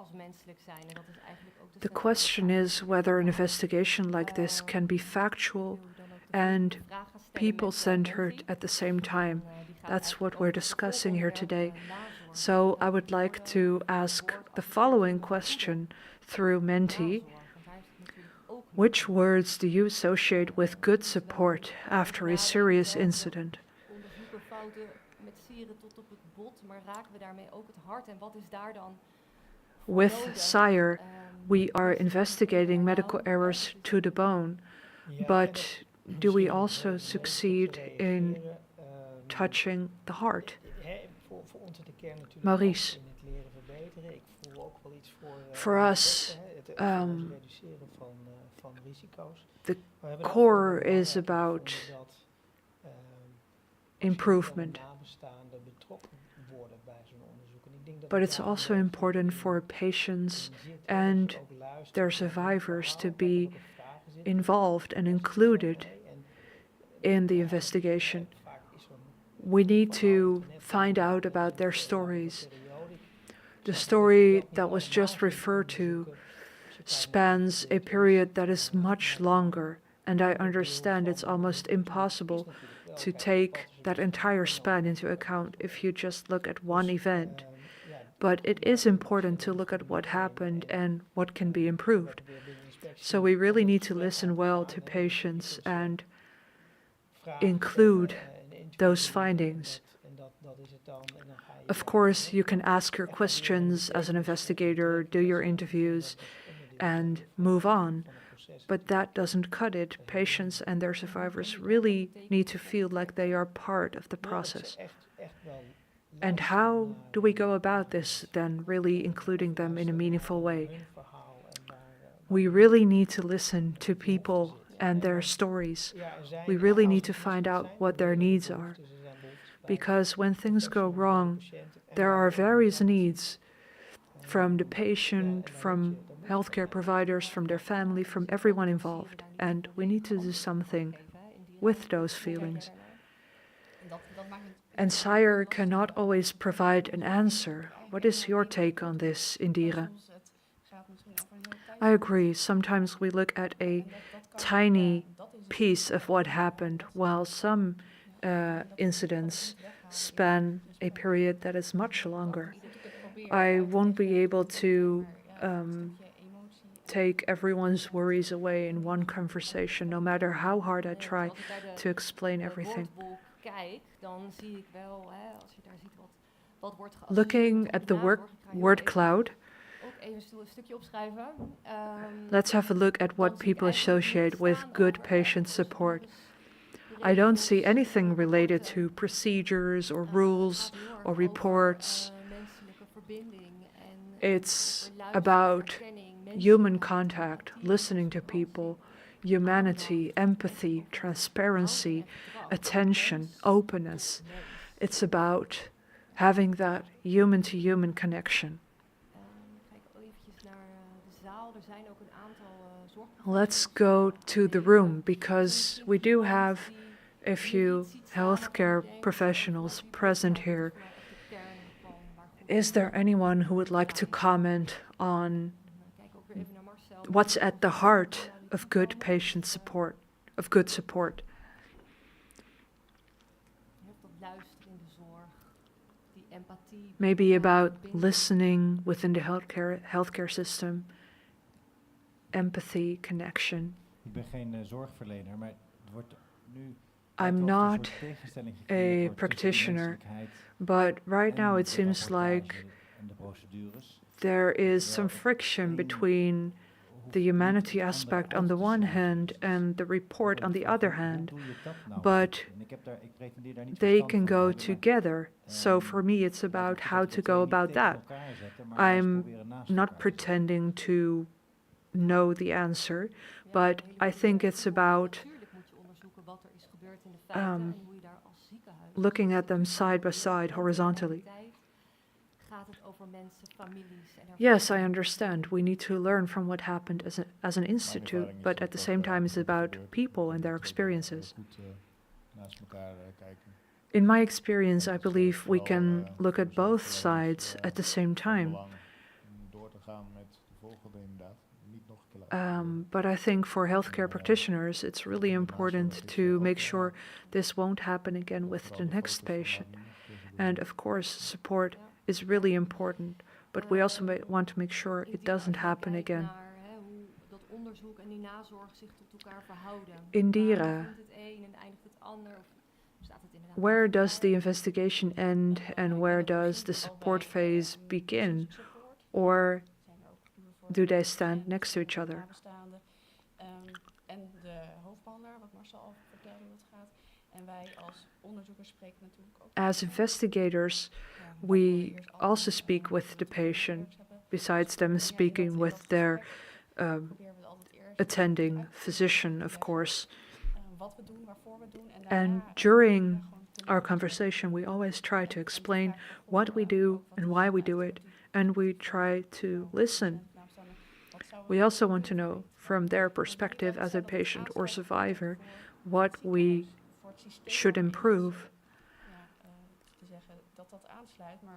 Speaker 3: The question is whether an investigation like this can be factual and people-centered at the same time. That's what we're discussing here today. So I would like to ask the following question through Menti. Which words do you associate with good support after a serious incident?
Speaker 2: Onderzoeken fouten met sieren tot op het bot, maar raken we daarmee ook het hart? En wat is daar dan voor
Speaker 3: With
Speaker 2: nodig?
Speaker 3: SIRE, we are investigating medical errors to the bone, but do we also succeed in touching the heart? Maurice, for us, the core is about improvement. But it's also important for patients and their survivors to be involved and included in the investigation. We need to find out about their stories. The story that was just referred to spans a period that is much longer, and I understand it's almost impossible to take that entire span into account if you just look at one event. But it is important to look at what happened and what can be improved. So we really need to listen well to patients and include those findings. Of course, you can ask your questions as an investigator, do your interviews, and move on. But that doesn't cut it. Patients and their survivors really need to feel like they are part of the process. And how do we go about this then, really including them in a meaningful way? We really need to listen to people and their stories. We really need to find out what their needs are. Because when things go wrong, there are various needs from the patient, from healthcare providers, from their family, from everyone involved. And we need to do something with those feelings. And Sire cannot always provide an answer. What is your take on this, Indira? I agree. Sometimes we look at a tiny piece of what happened, while some incidents span a period that is much longer. I won't be able to take everyone's worries away in one conversation, no matter how hard I try to explain everything. Looking at the word cloud, let's have a look at what people associate with good patient support. I don't see anything related to procedures or rules or reports. It's about human contact, listening to people, humanity, empathy, transparency, attention, openness. It's about having that human-to-human connection. Let's go to the room, because we do have a few healthcare professionals present here. Is there anyone who would like to comment on what's at the heart of good patient support, of good support? Maybe about listening within the healthcare system, empathy, connection. I'm not a practitioner, but right now it seems like there is some friction between the humanity aspect on the one hand and the report on the other hand, but they can go together. So for me, it's about how to go about that. I'm not pretending to know the answer, but I think it's about looking at them side by side, horizontally. Yes, I understand. We need to learn from what happened as an institute, but at the same time it's about people and their experiences. In my experience, I believe we can look at both sides at the same time. But I think for healthcare practitioners, it's really important to make sure this won't happen again with the next patient. And of course, support is really important, but we also want to make sure it doesn't happen again. Indira, where does the investigation end and where does the support phase begin? Or do they stand next to each other? As investigators, we also speak with the patient, besides them speaking with their attending physician, of course. And during our conversation, we always try to explain what we do and why we do it, and we try to listen. We also want to know from their perspective as a patient or survivor what we should improve.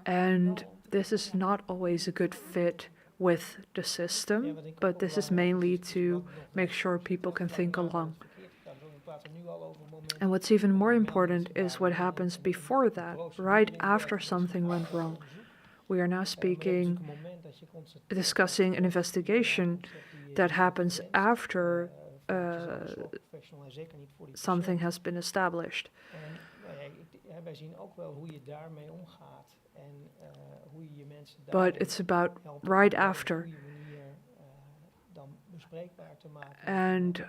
Speaker 3: And this is not always a good fit with the system, but this is mainly to make sure people can think along. And what's even more important is what happens before that, right after something went wrong. We are now discussing an investigation that happens after something has been established. But it's about right after. And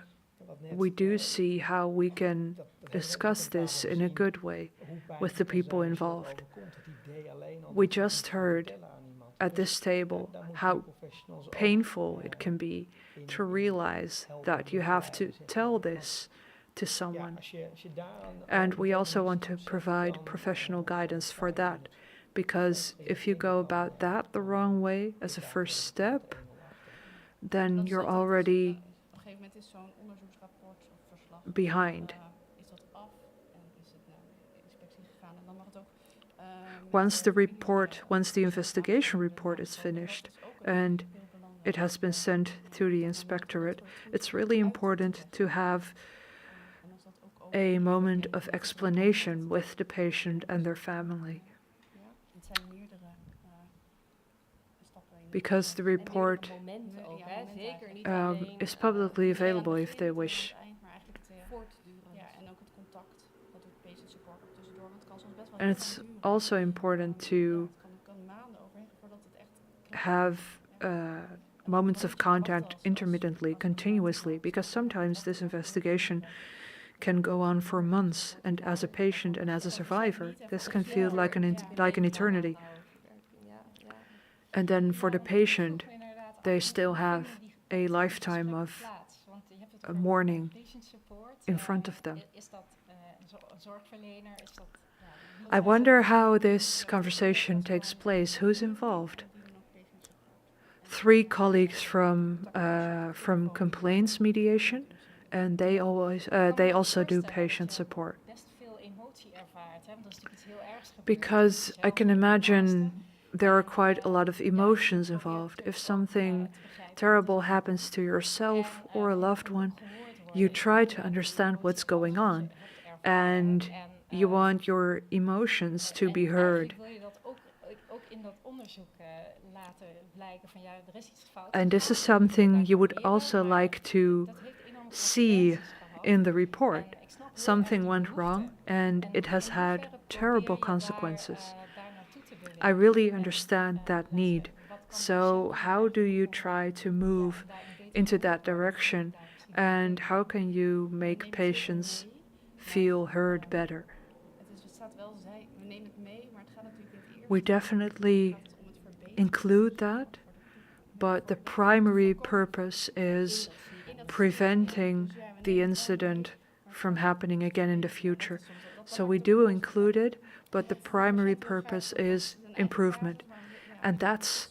Speaker 3: we do see how we can discuss this in a good way with the people involved. We just heard at this table how painful it can be to realize that you have to tell this to someone. And we also want to provide professional guidance for that, because if you go about that the wrong way as a first step, then you're already behind. Once the investigation report is finished and it has been sent to the inspectorate, it's really important to have a moment of explanation with the patient and their family. Because the report is publicly available if they wish. And it's also important to have moments of contact intermittently, continuously, because sometimes this investigation can go on for months, and as a patient and as a survivor, this can feel like an eternity. And then for the patient, they still have a lifetime of mourning in front of them. I wonder how this conversation takes place. Who's involved? 3 colleagues from complaints mediation, and they also do patient support. Because I can imagine there are quite a lot of emotions involved. If something terrible happens to yourself or a loved one, you try to understand what's going on, and you want your emotions to be heard. And this is something you would also like to see in the report. Something went wrong and it has had terrible consequences. I really understand that need. So how do you try to move into that direction, and how can you make patients feel heard better? We definitely include that, but the primary purpose is preventing the incident from happening again in the future. So we do include it, but the primary purpose is improvement. And that's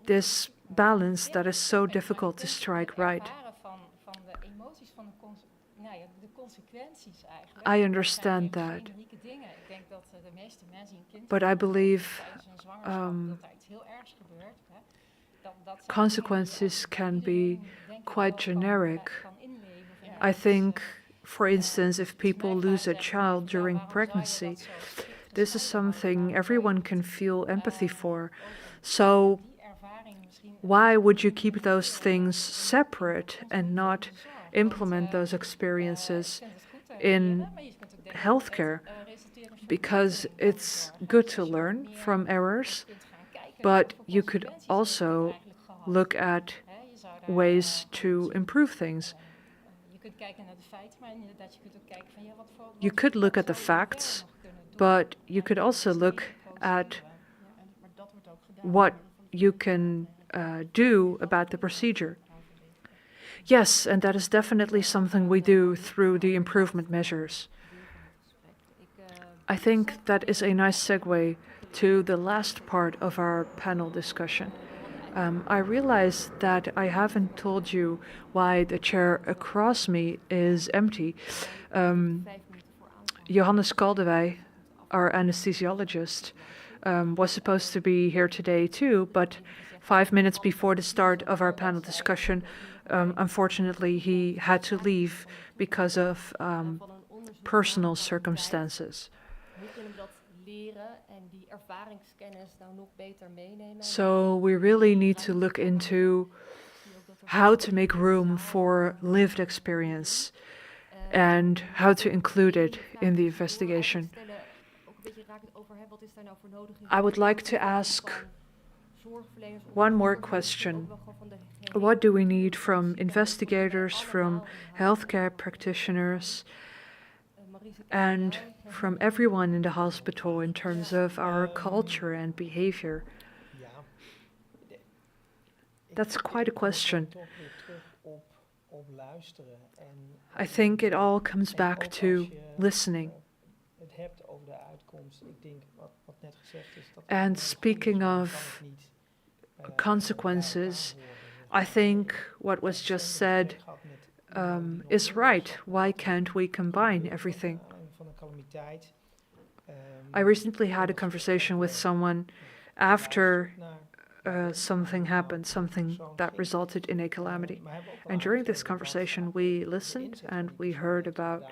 Speaker 3: this balance that is so difficult to strike right. I understand that. But I believe consequences can be quite generic. I think, for instance, if people lose a child during pregnancy, this is something everyone can feel empathy for. So why would you keep those things separate and not implement those experiences in healthcare? Because it's good to learn from errors, but you could also look at ways to improve things. You could look at the facts, but you could also look at what you can do about the procedure. Yes, and that is definitely something we do through the improvement measures. I think that is a nice segue to the last part of our panel discussion. I realize that I haven't told you why the chair across me is empty.
Speaker 2: 5 minuten voor aanvang.
Speaker 3: Johannes Kaldewey, our anesthesiologist, was supposed to be here today too, but 5 minutes before the start of our panel discussion, unfortunately, he had to leave because of personal circumstances.
Speaker 2: Hoe kunnen we dat leren en die ervaringskennis nou nog beter meenemen?
Speaker 3: So we really need to look into how to make room for lived experience and how to include it in the investigation. I would like to ask one more question. What do we need from investigators, from healthcare practitioners, and from everyone in the hospital in terms of our culture and behavior? That's quite a question. I think it all comes back to listening. And speaking of consequences, I think what was just said is right. Why can't we combine everything? I recently had a conversation with someone after something happened, something that resulted in a calamity. And during this conversation, we listened and we heard about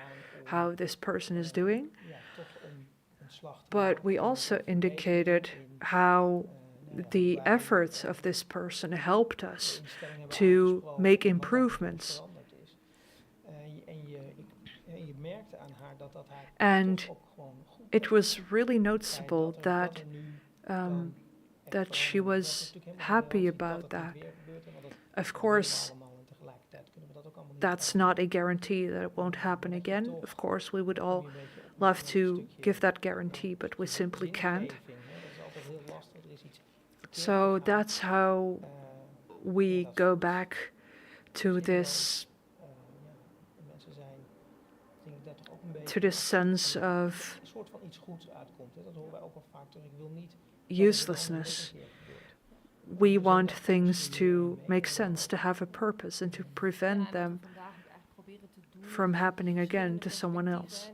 Speaker 3: how this person is doing. But we also indicated how the efforts of this person helped us to make improvements. And it was really noticeable that that she was happy about that. Of course, that's not a guarantee that it won't happen again. Of course, we would all love to give that guarantee, but we simply can't. So that's how we go back to this sense of uselessness. We want things to make sense, to have a purpose, and to prevent them from happening again to someone else.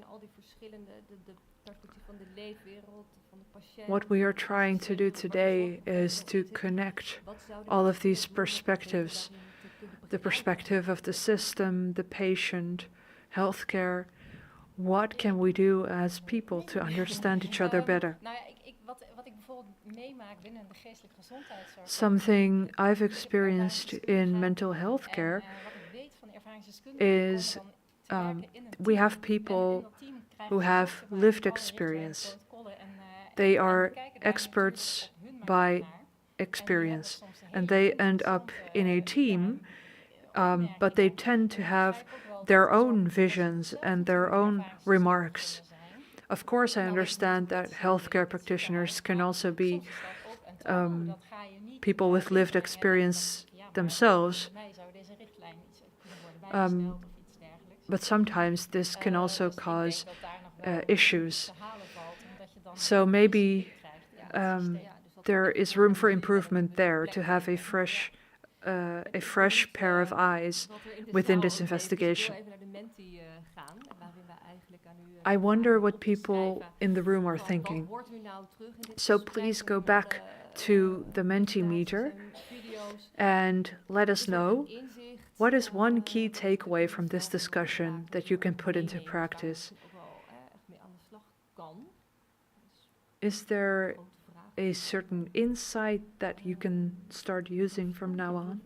Speaker 3: What we are trying to do today is to connect all of these perspectives, the perspective of the system, the patient, healthcare. What can we do as people to understand each other better? Something I've experienced in mental health care is we have people who have lived experience. They are experts by experience, and they end up in a team, but they tend to have their own visions and their own remarks. Of course, I understand that healthcare practitioners can also be people with lived experience themselves, but sometimes this can also cause issues. So maybe there is room for improvement there, to have a fresh pair of eyes within this investigation. I wonder what people in the room are thinking. So please go back to the Mentimeter and let us know what is one key takeaway from this discussion that you can put into practice. Is there a certain insight that you can start using from now on?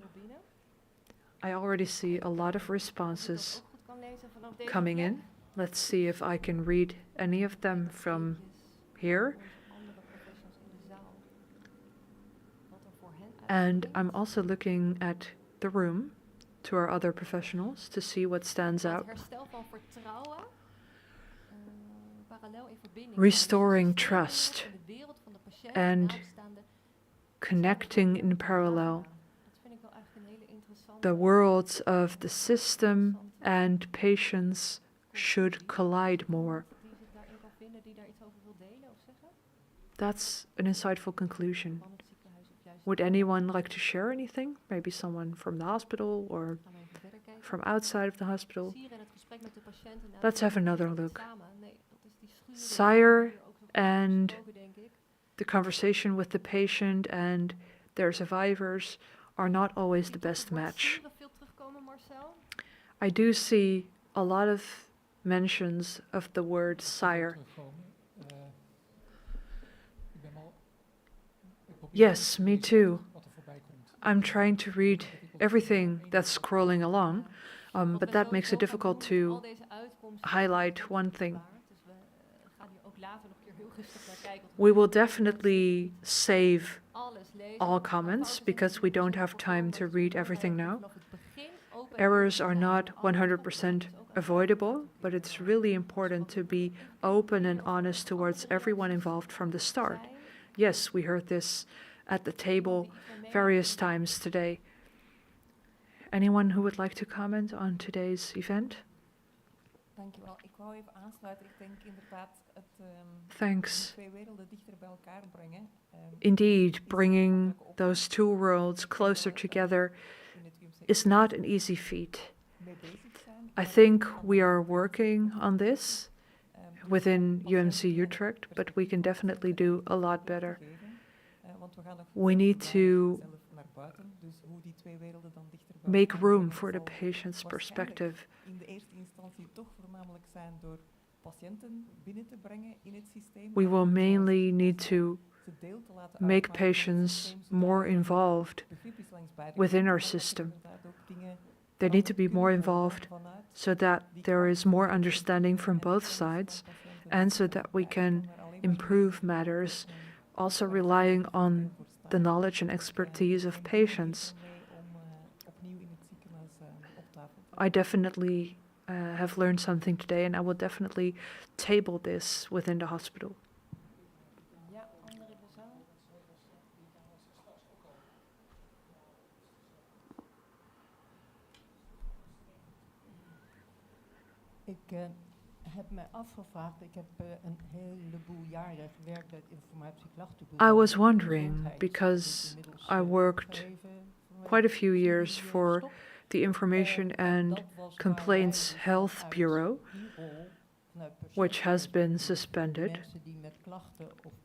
Speaker 3: I already see a lot of responses coming in. Let's see if I can read any of them from here. And I'm also looking at the room to our other professionals to see what stands out. Restoring trust and connecting in parallel. The worlds of the system and patients should collide more.
Speaker 2: wil delen of zeggen?
Speaker 3: That's an insightful conclusion.
Speaker 2: Van het ziekenhuis of juist
Speaker 3: Would anyone like to share anything? Maybe someone from the hospital or
Speaker 2: gaan we even verder kijken.
Speaker 3: from outside of the hospital?
Speaker 2: Sieren en het gesprek met de patiënt. En
Speaker 3: Let's have another
Speaker 2: dat
Speaker 3: look.
Speaker 2: samen. Nee, dat is die schuren.
Speaker 3: Sire
Speaker 2: Hier ook nog over
Speaker 3: and
Speaker 2: gesproken, denk ik.
Speaker 3: the conversation with the patient and their survivors are not always the
Speaker 2: Zie je
Speaker 3: best
Speaker 2: het woord
Speaker 3: match.
Speaker 2: sieren veel terugkomen, Marcel?
Speaker 3: I do see a lot of mentions of the word sire. Yes, me too. I'm trying to read everything that's scrolling along,
Speaker 2: Want
Speaker 3: but
Speaker 2: we
Speaker 3: that
Speaker 2: zijn
Speaker 3: makes it
Speaker 2: sowieso van
Speaker 3: difficult
Speaker 2: doen met al
Speaker 3: to
Speaker 2: deze uitkomsten
Speaker 3: highlight one thing.
Speaker 2: bewaard. Dus we gaan hier ook later nog een keer heel rustig naar kijken. want
Speaker 3: We will definitely save
Speaker 2: alles lezen.
Speaker 3: all
Speaker 2: Maar
Speaker 3: comments
Speaker 2: fouten
Speaker 3: because we
Speaker 2: zijn
Speaker 3: don't
Speaker 2: natuurlijk
Speaker 3: have time to
Speaker 2: voorkomen,
Speaker 3: read
Speaker 2: dus
Speaker 3: everything
Speaker 2: belangrijk
Speaker 3: now.
Speaker 2: vanaf het begin open en
Speaker 3: Errors
Speaker 2: eerlijk
Speaker 3: are
Speaker 2: zijn
Speaker 3: not
Speaker 2: en alle
Speaker 3: 100%
Speaker 2: voorbeelden, dus ook aan
Speaker 3: avoidable, but it's really important to be open and
Speaker 2: Of
Speaker 3: honest towards
Speaker 2: andere
Speaker 3: everyone
Speaker 2: reacties
Speaker 3: involved from the start.
Speaker 2: zijn.
Speaker 3: Yes, we heard this at the table various times today. Anyone who would like to comment on today's event?
Speaker 7: Dankjewel. Ik wou even aansluiten. Ik denk inderdaad het
Speaker 3: Thanks.
Speaker 7: die twee werelden dichter bij elkaar brengen.
Speaker 3: Indeed, bringing those two worlds closer together
Speaker 7: in het UMC
Speaker 3: is not an easy feat.
Speaker 7: mee bezig zijn.
Speaker 3: I think we are working on this
Speaker 7: Dus
Speaker 3: within
Speaker 7: patiënten
Speaker 3: UMC Utrecht, but we can definitely do a lot better.
Speaker 7: geven. Want we gaan nog
Speaker 3: We need to
Speaker 7: zelf naar buiten. Dus hoe die twee werelden dan dichter bij
Speaker 3: make
Speaker 7: elkaar
Speaker 3: room
Speaker 7: brengen
Speaker 3: for the
Speaker 7: zal
Speaker 3: patient's
Speaker 7: waarschijnlijk
Speaker 3: perspective.
Speaker 7: in de eerste instantie toch voornamelijk zijn door patiënten binnen te brengen in het systeem.
Speaker 3: We will mainly need to
Speaker 7: ze deel te laten
Speaker 3: make
Speaker 7: uitmaken van het
Speaker 3: patients
Speaker 7: systeem, zodat
Speaker 3: more
Speaker 7: er
Speaker 3: involved
Speaker 7: begrip is langs beide
Speaker 3: within
Speaker 7: kanten,
Speaker 3: our
Speaker 7: maar dat er
Speaker 3: system.
Speaker 7: inderdaad ook dingen
Speaker 3: They need to be
Speaker 7: veranderd
Speaker 3: more
Speaker 7: kunnen worden
Speaker 3: involved
Speaker 7: vanuit
Speaker 3: so that
Speaker 7: die
Speaker 3: there is
Speaker 7: kant
Speaker 3: more understanding from
Speaker 7: en
Speaker 3: both
Speaker 7: kennis van
Speaker 3: sides
Speaker 7: patiënten.
Speaker 3: and so that we
Speaker 7: Ja, ik
Speaker 3: can
Speaker 7: kan daar alleen maar
Speaker 3: improve matters, also relying on the knowledge and expertise of patients. I definitely have learned something today, and I will definitely table this within the hospital.
Speaker 2: Ja, anderen in de zaal.
Speaker 5: Ik heb me afgevraagd, ik heb een heleboel jaren gewerkt bij het informatieklachtenbureau.
Speaker 3: I was wondering, because I worked quite a few years for the Information and Complaints Health Bureau, which has been suspended.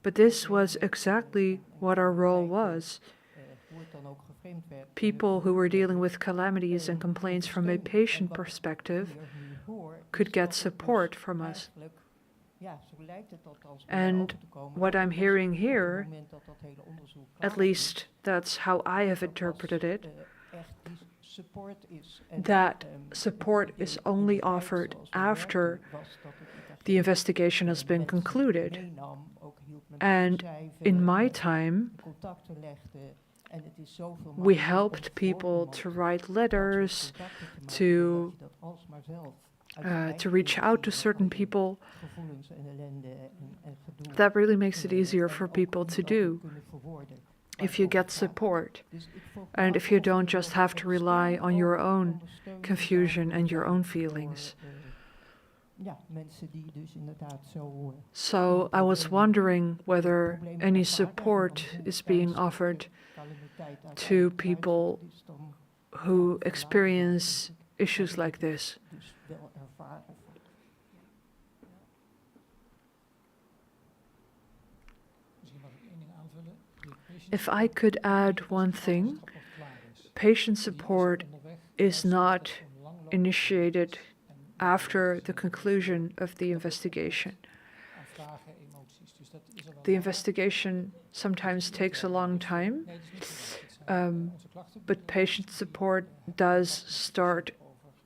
Speaker 3: But this was exactly what our role was. People who were dealing with calamities and complaints from a patient perspective could get support from us. And what I'm hearing here, at least that's how I have interpreted it, that support is only offered after the investigation has been concluded. And in my time, we helped people to write letters, to reach out to certain people. That really makes it easier for people to do if you get support and if you don't just have to rely on your own confusion and your own feelings. So I was wondering whether any support is being offered to people who experience issues like this. If I could add one thing, patient support is not initiated after the conclusion of the investigation. The investigation sometimes takes a long time, but patient support does start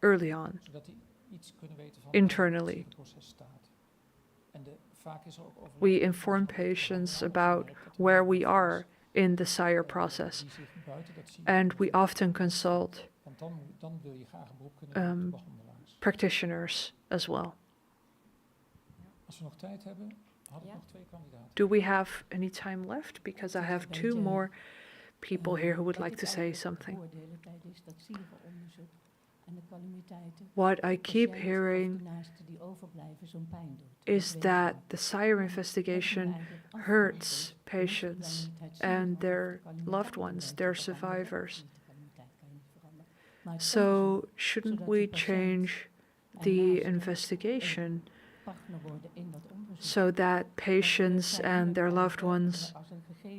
Speaker 3: early on, internally. We inform patients about where we are in the SIRE process, and we often consult practitioners as well. Do we have any time left? Because I have two more people here who would like to say something. What I keep hearing is that the SIRE investigation hurts patients and their loved ones, their survivors. So shouldn't we change the investigation so that patients and their loved ones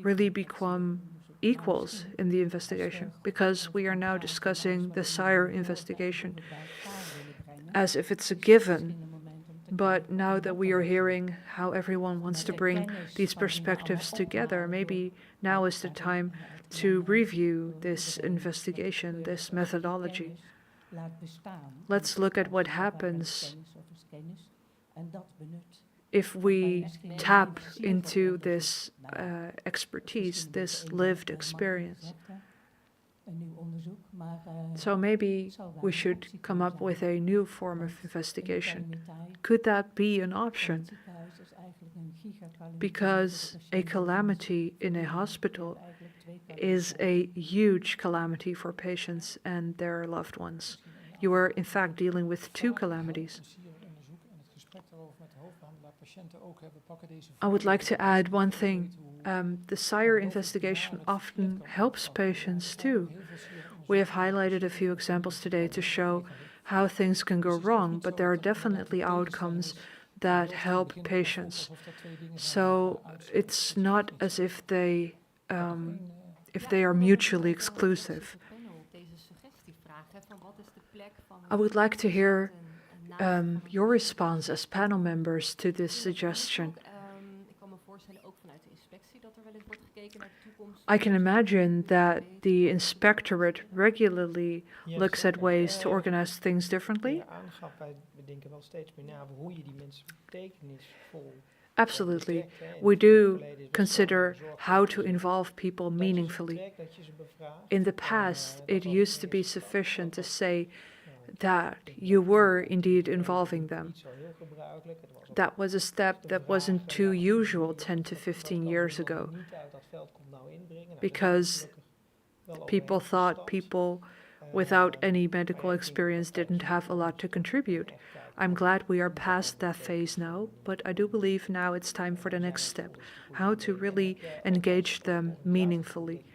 Speaker 3: really become equals in the investigation? Because we are now discussing the SIRE investigation as if it's a given. But now that we are hearing how everyone wants to bring these perspectives together, maybe now is the time to review this investigation, this methodology. Let's look at what happens if we tap into this expertise, this lived experience. So maybe we should come up with a new form of investigation. Could that be an option? Because a calamity in a hospital is a huge calamity for patients and their loved ones. You are in fact dealing with two calamities. I would like to add one thing. The SIRE investigation often helps patients too. We have highlighted a few examples today to show how things can go wrong, but there are definitely outcomes that help patients. So it's not as if they are mutually exclusive. I would like to hear your response as panel members to this suggestion. I can imagine that the inspectorate regularly looks at ways to organize things differently. Absolutely. We do consider how to involve people meaningfully. In the past, it used to be sufficient to say that you were indeed involving them. That was a step that wasn't too usual 10 to 15 years ago, because people thought people without any medical experience didn't have a lot to contribute. I'm glad we are past that phase now, but I do believe now it's time for the next step, how to really engage them meaningfully.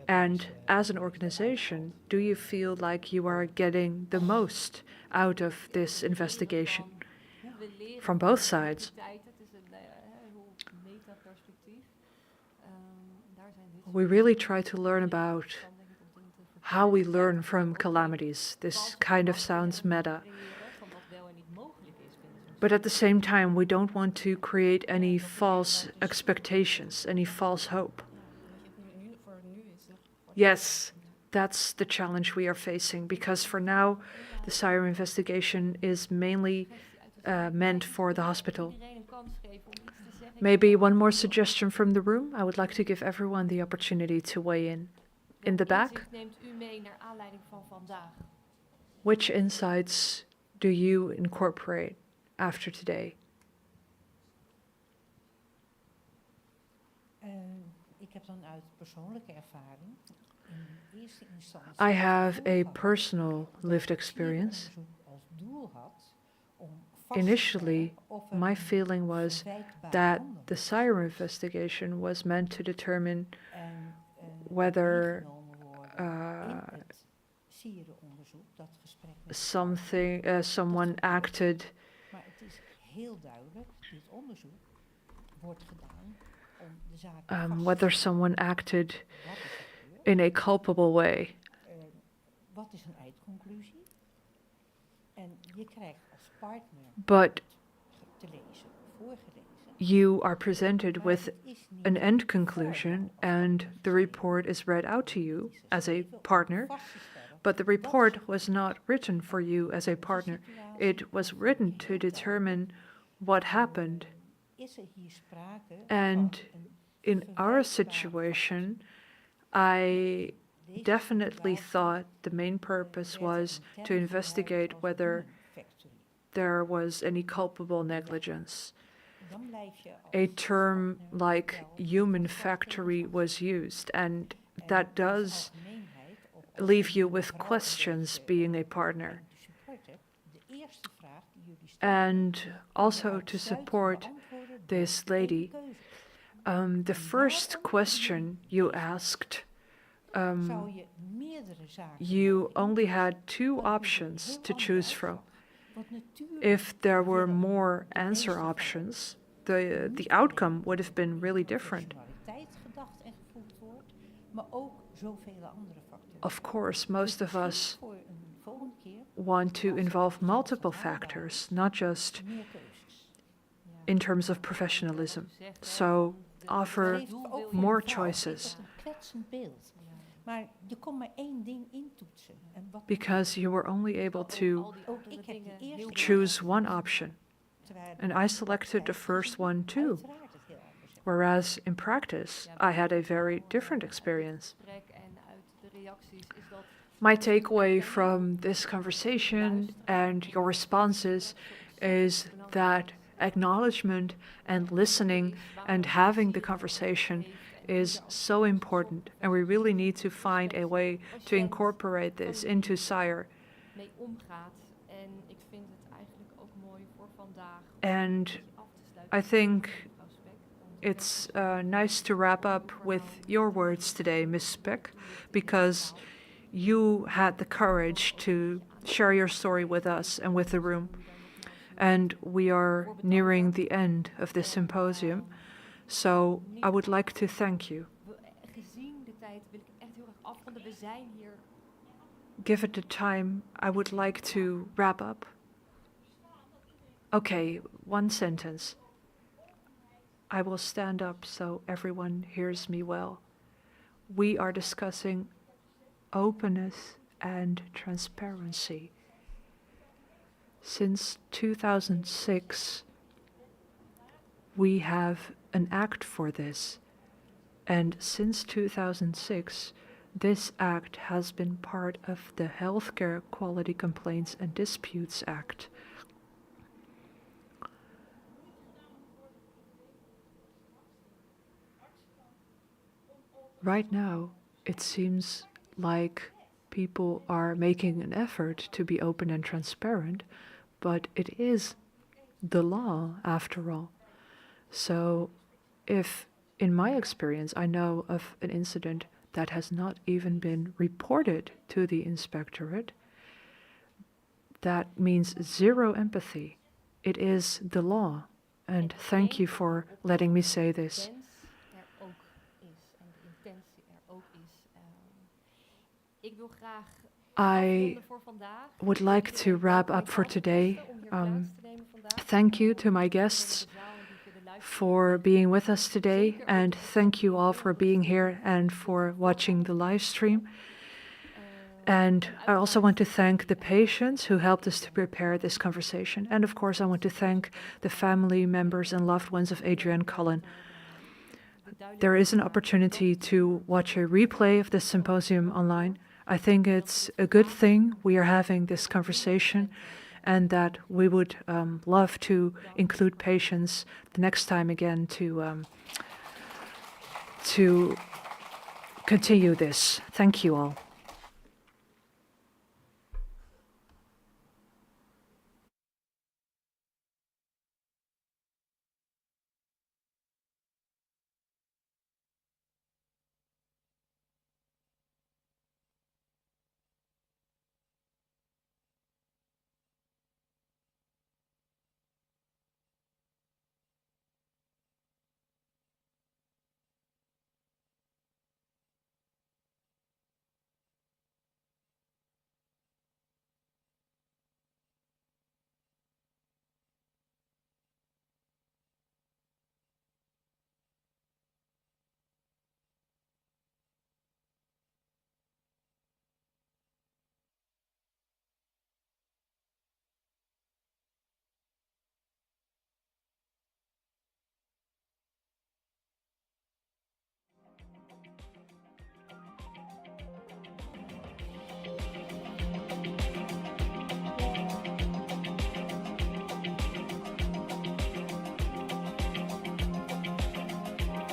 Speaker 3: And as an organization, do you feel like you are getting the most out of this investigation from both sides? We really try to learn about how we learn from calamities. This kind of sounds meta. But at the same time, we don't want to create any false expectations, any false hope. Yes, that's the challenge we are facing, because for now, the SIRE investigation is mainly meant for the hospital. Maybe one more suggestion from the room. I would like to give everyone the opportunity to weigh in. In the back, which insights do you incorporate after today? I have a personal lived experience. Initially, my feeling was that the SIRE investigation was meant to determine whether someone acted whether someone acted in a culpable way. But you are presented with an end conclusion, and the report is read out to you as a partner, but the report was not written for you as a partner. It was written to determine what happened. And in our situation, I definitely thought the main purpose was to investigate whether there was any culpable negligence. A term like human factory was used, and that does leave you with questions being a partner. And also to support this lady, the first question you asked, you only had 2 options to choose from. If there were more answer options, the outcome would have been really different. Of course, most of us want to involve multiple factors, not just in terms of professionalism. So offer more choices. Because you were only able to choose one option. And I selected the first one too. Whereas in practice, I had a very different experience. My takeaway from this conversation and your responses is that acknowledgement and listening and having the conversation is so important, and we really need to find a way to incorporate this into SIRE. And I think it's nice to wrap up with your words today, Ms. Speck, because you had the courage to share your story with us and with the room. And we are nearing the end of this symposium, so I would like to thank you. Given the time, I would like to wrap up. Okay, 1 sentence. I will stand up so everyone hears me well. We are discussing openness and transparency. Since 2006, we have an act for this. And since 2006, this act has been part of the Healthcare Quality Complaints and Disputes Act. Right now, it seems like people are making an effort to be open and transparent, but it is the law after all. So if, in my experience, I know of an incident that has not even been reported to the inspectorate, that means 0 empathy. It is the law. And thank you for letting me say this. I would like to wrap up for today. Thank you to my guests for being with us today, and thank you all for being here and for watching the live stream. And I also want to thank the patients who helped us to prepare this conversation. And of course, I want to thank the family members and loved ones of Adrienne Cullen. There is an opportunity to watch a replay of this symposium online. I think it's a good thing we are having this conversation, and that we would love to include patients the next time again to continue this. Thank you all.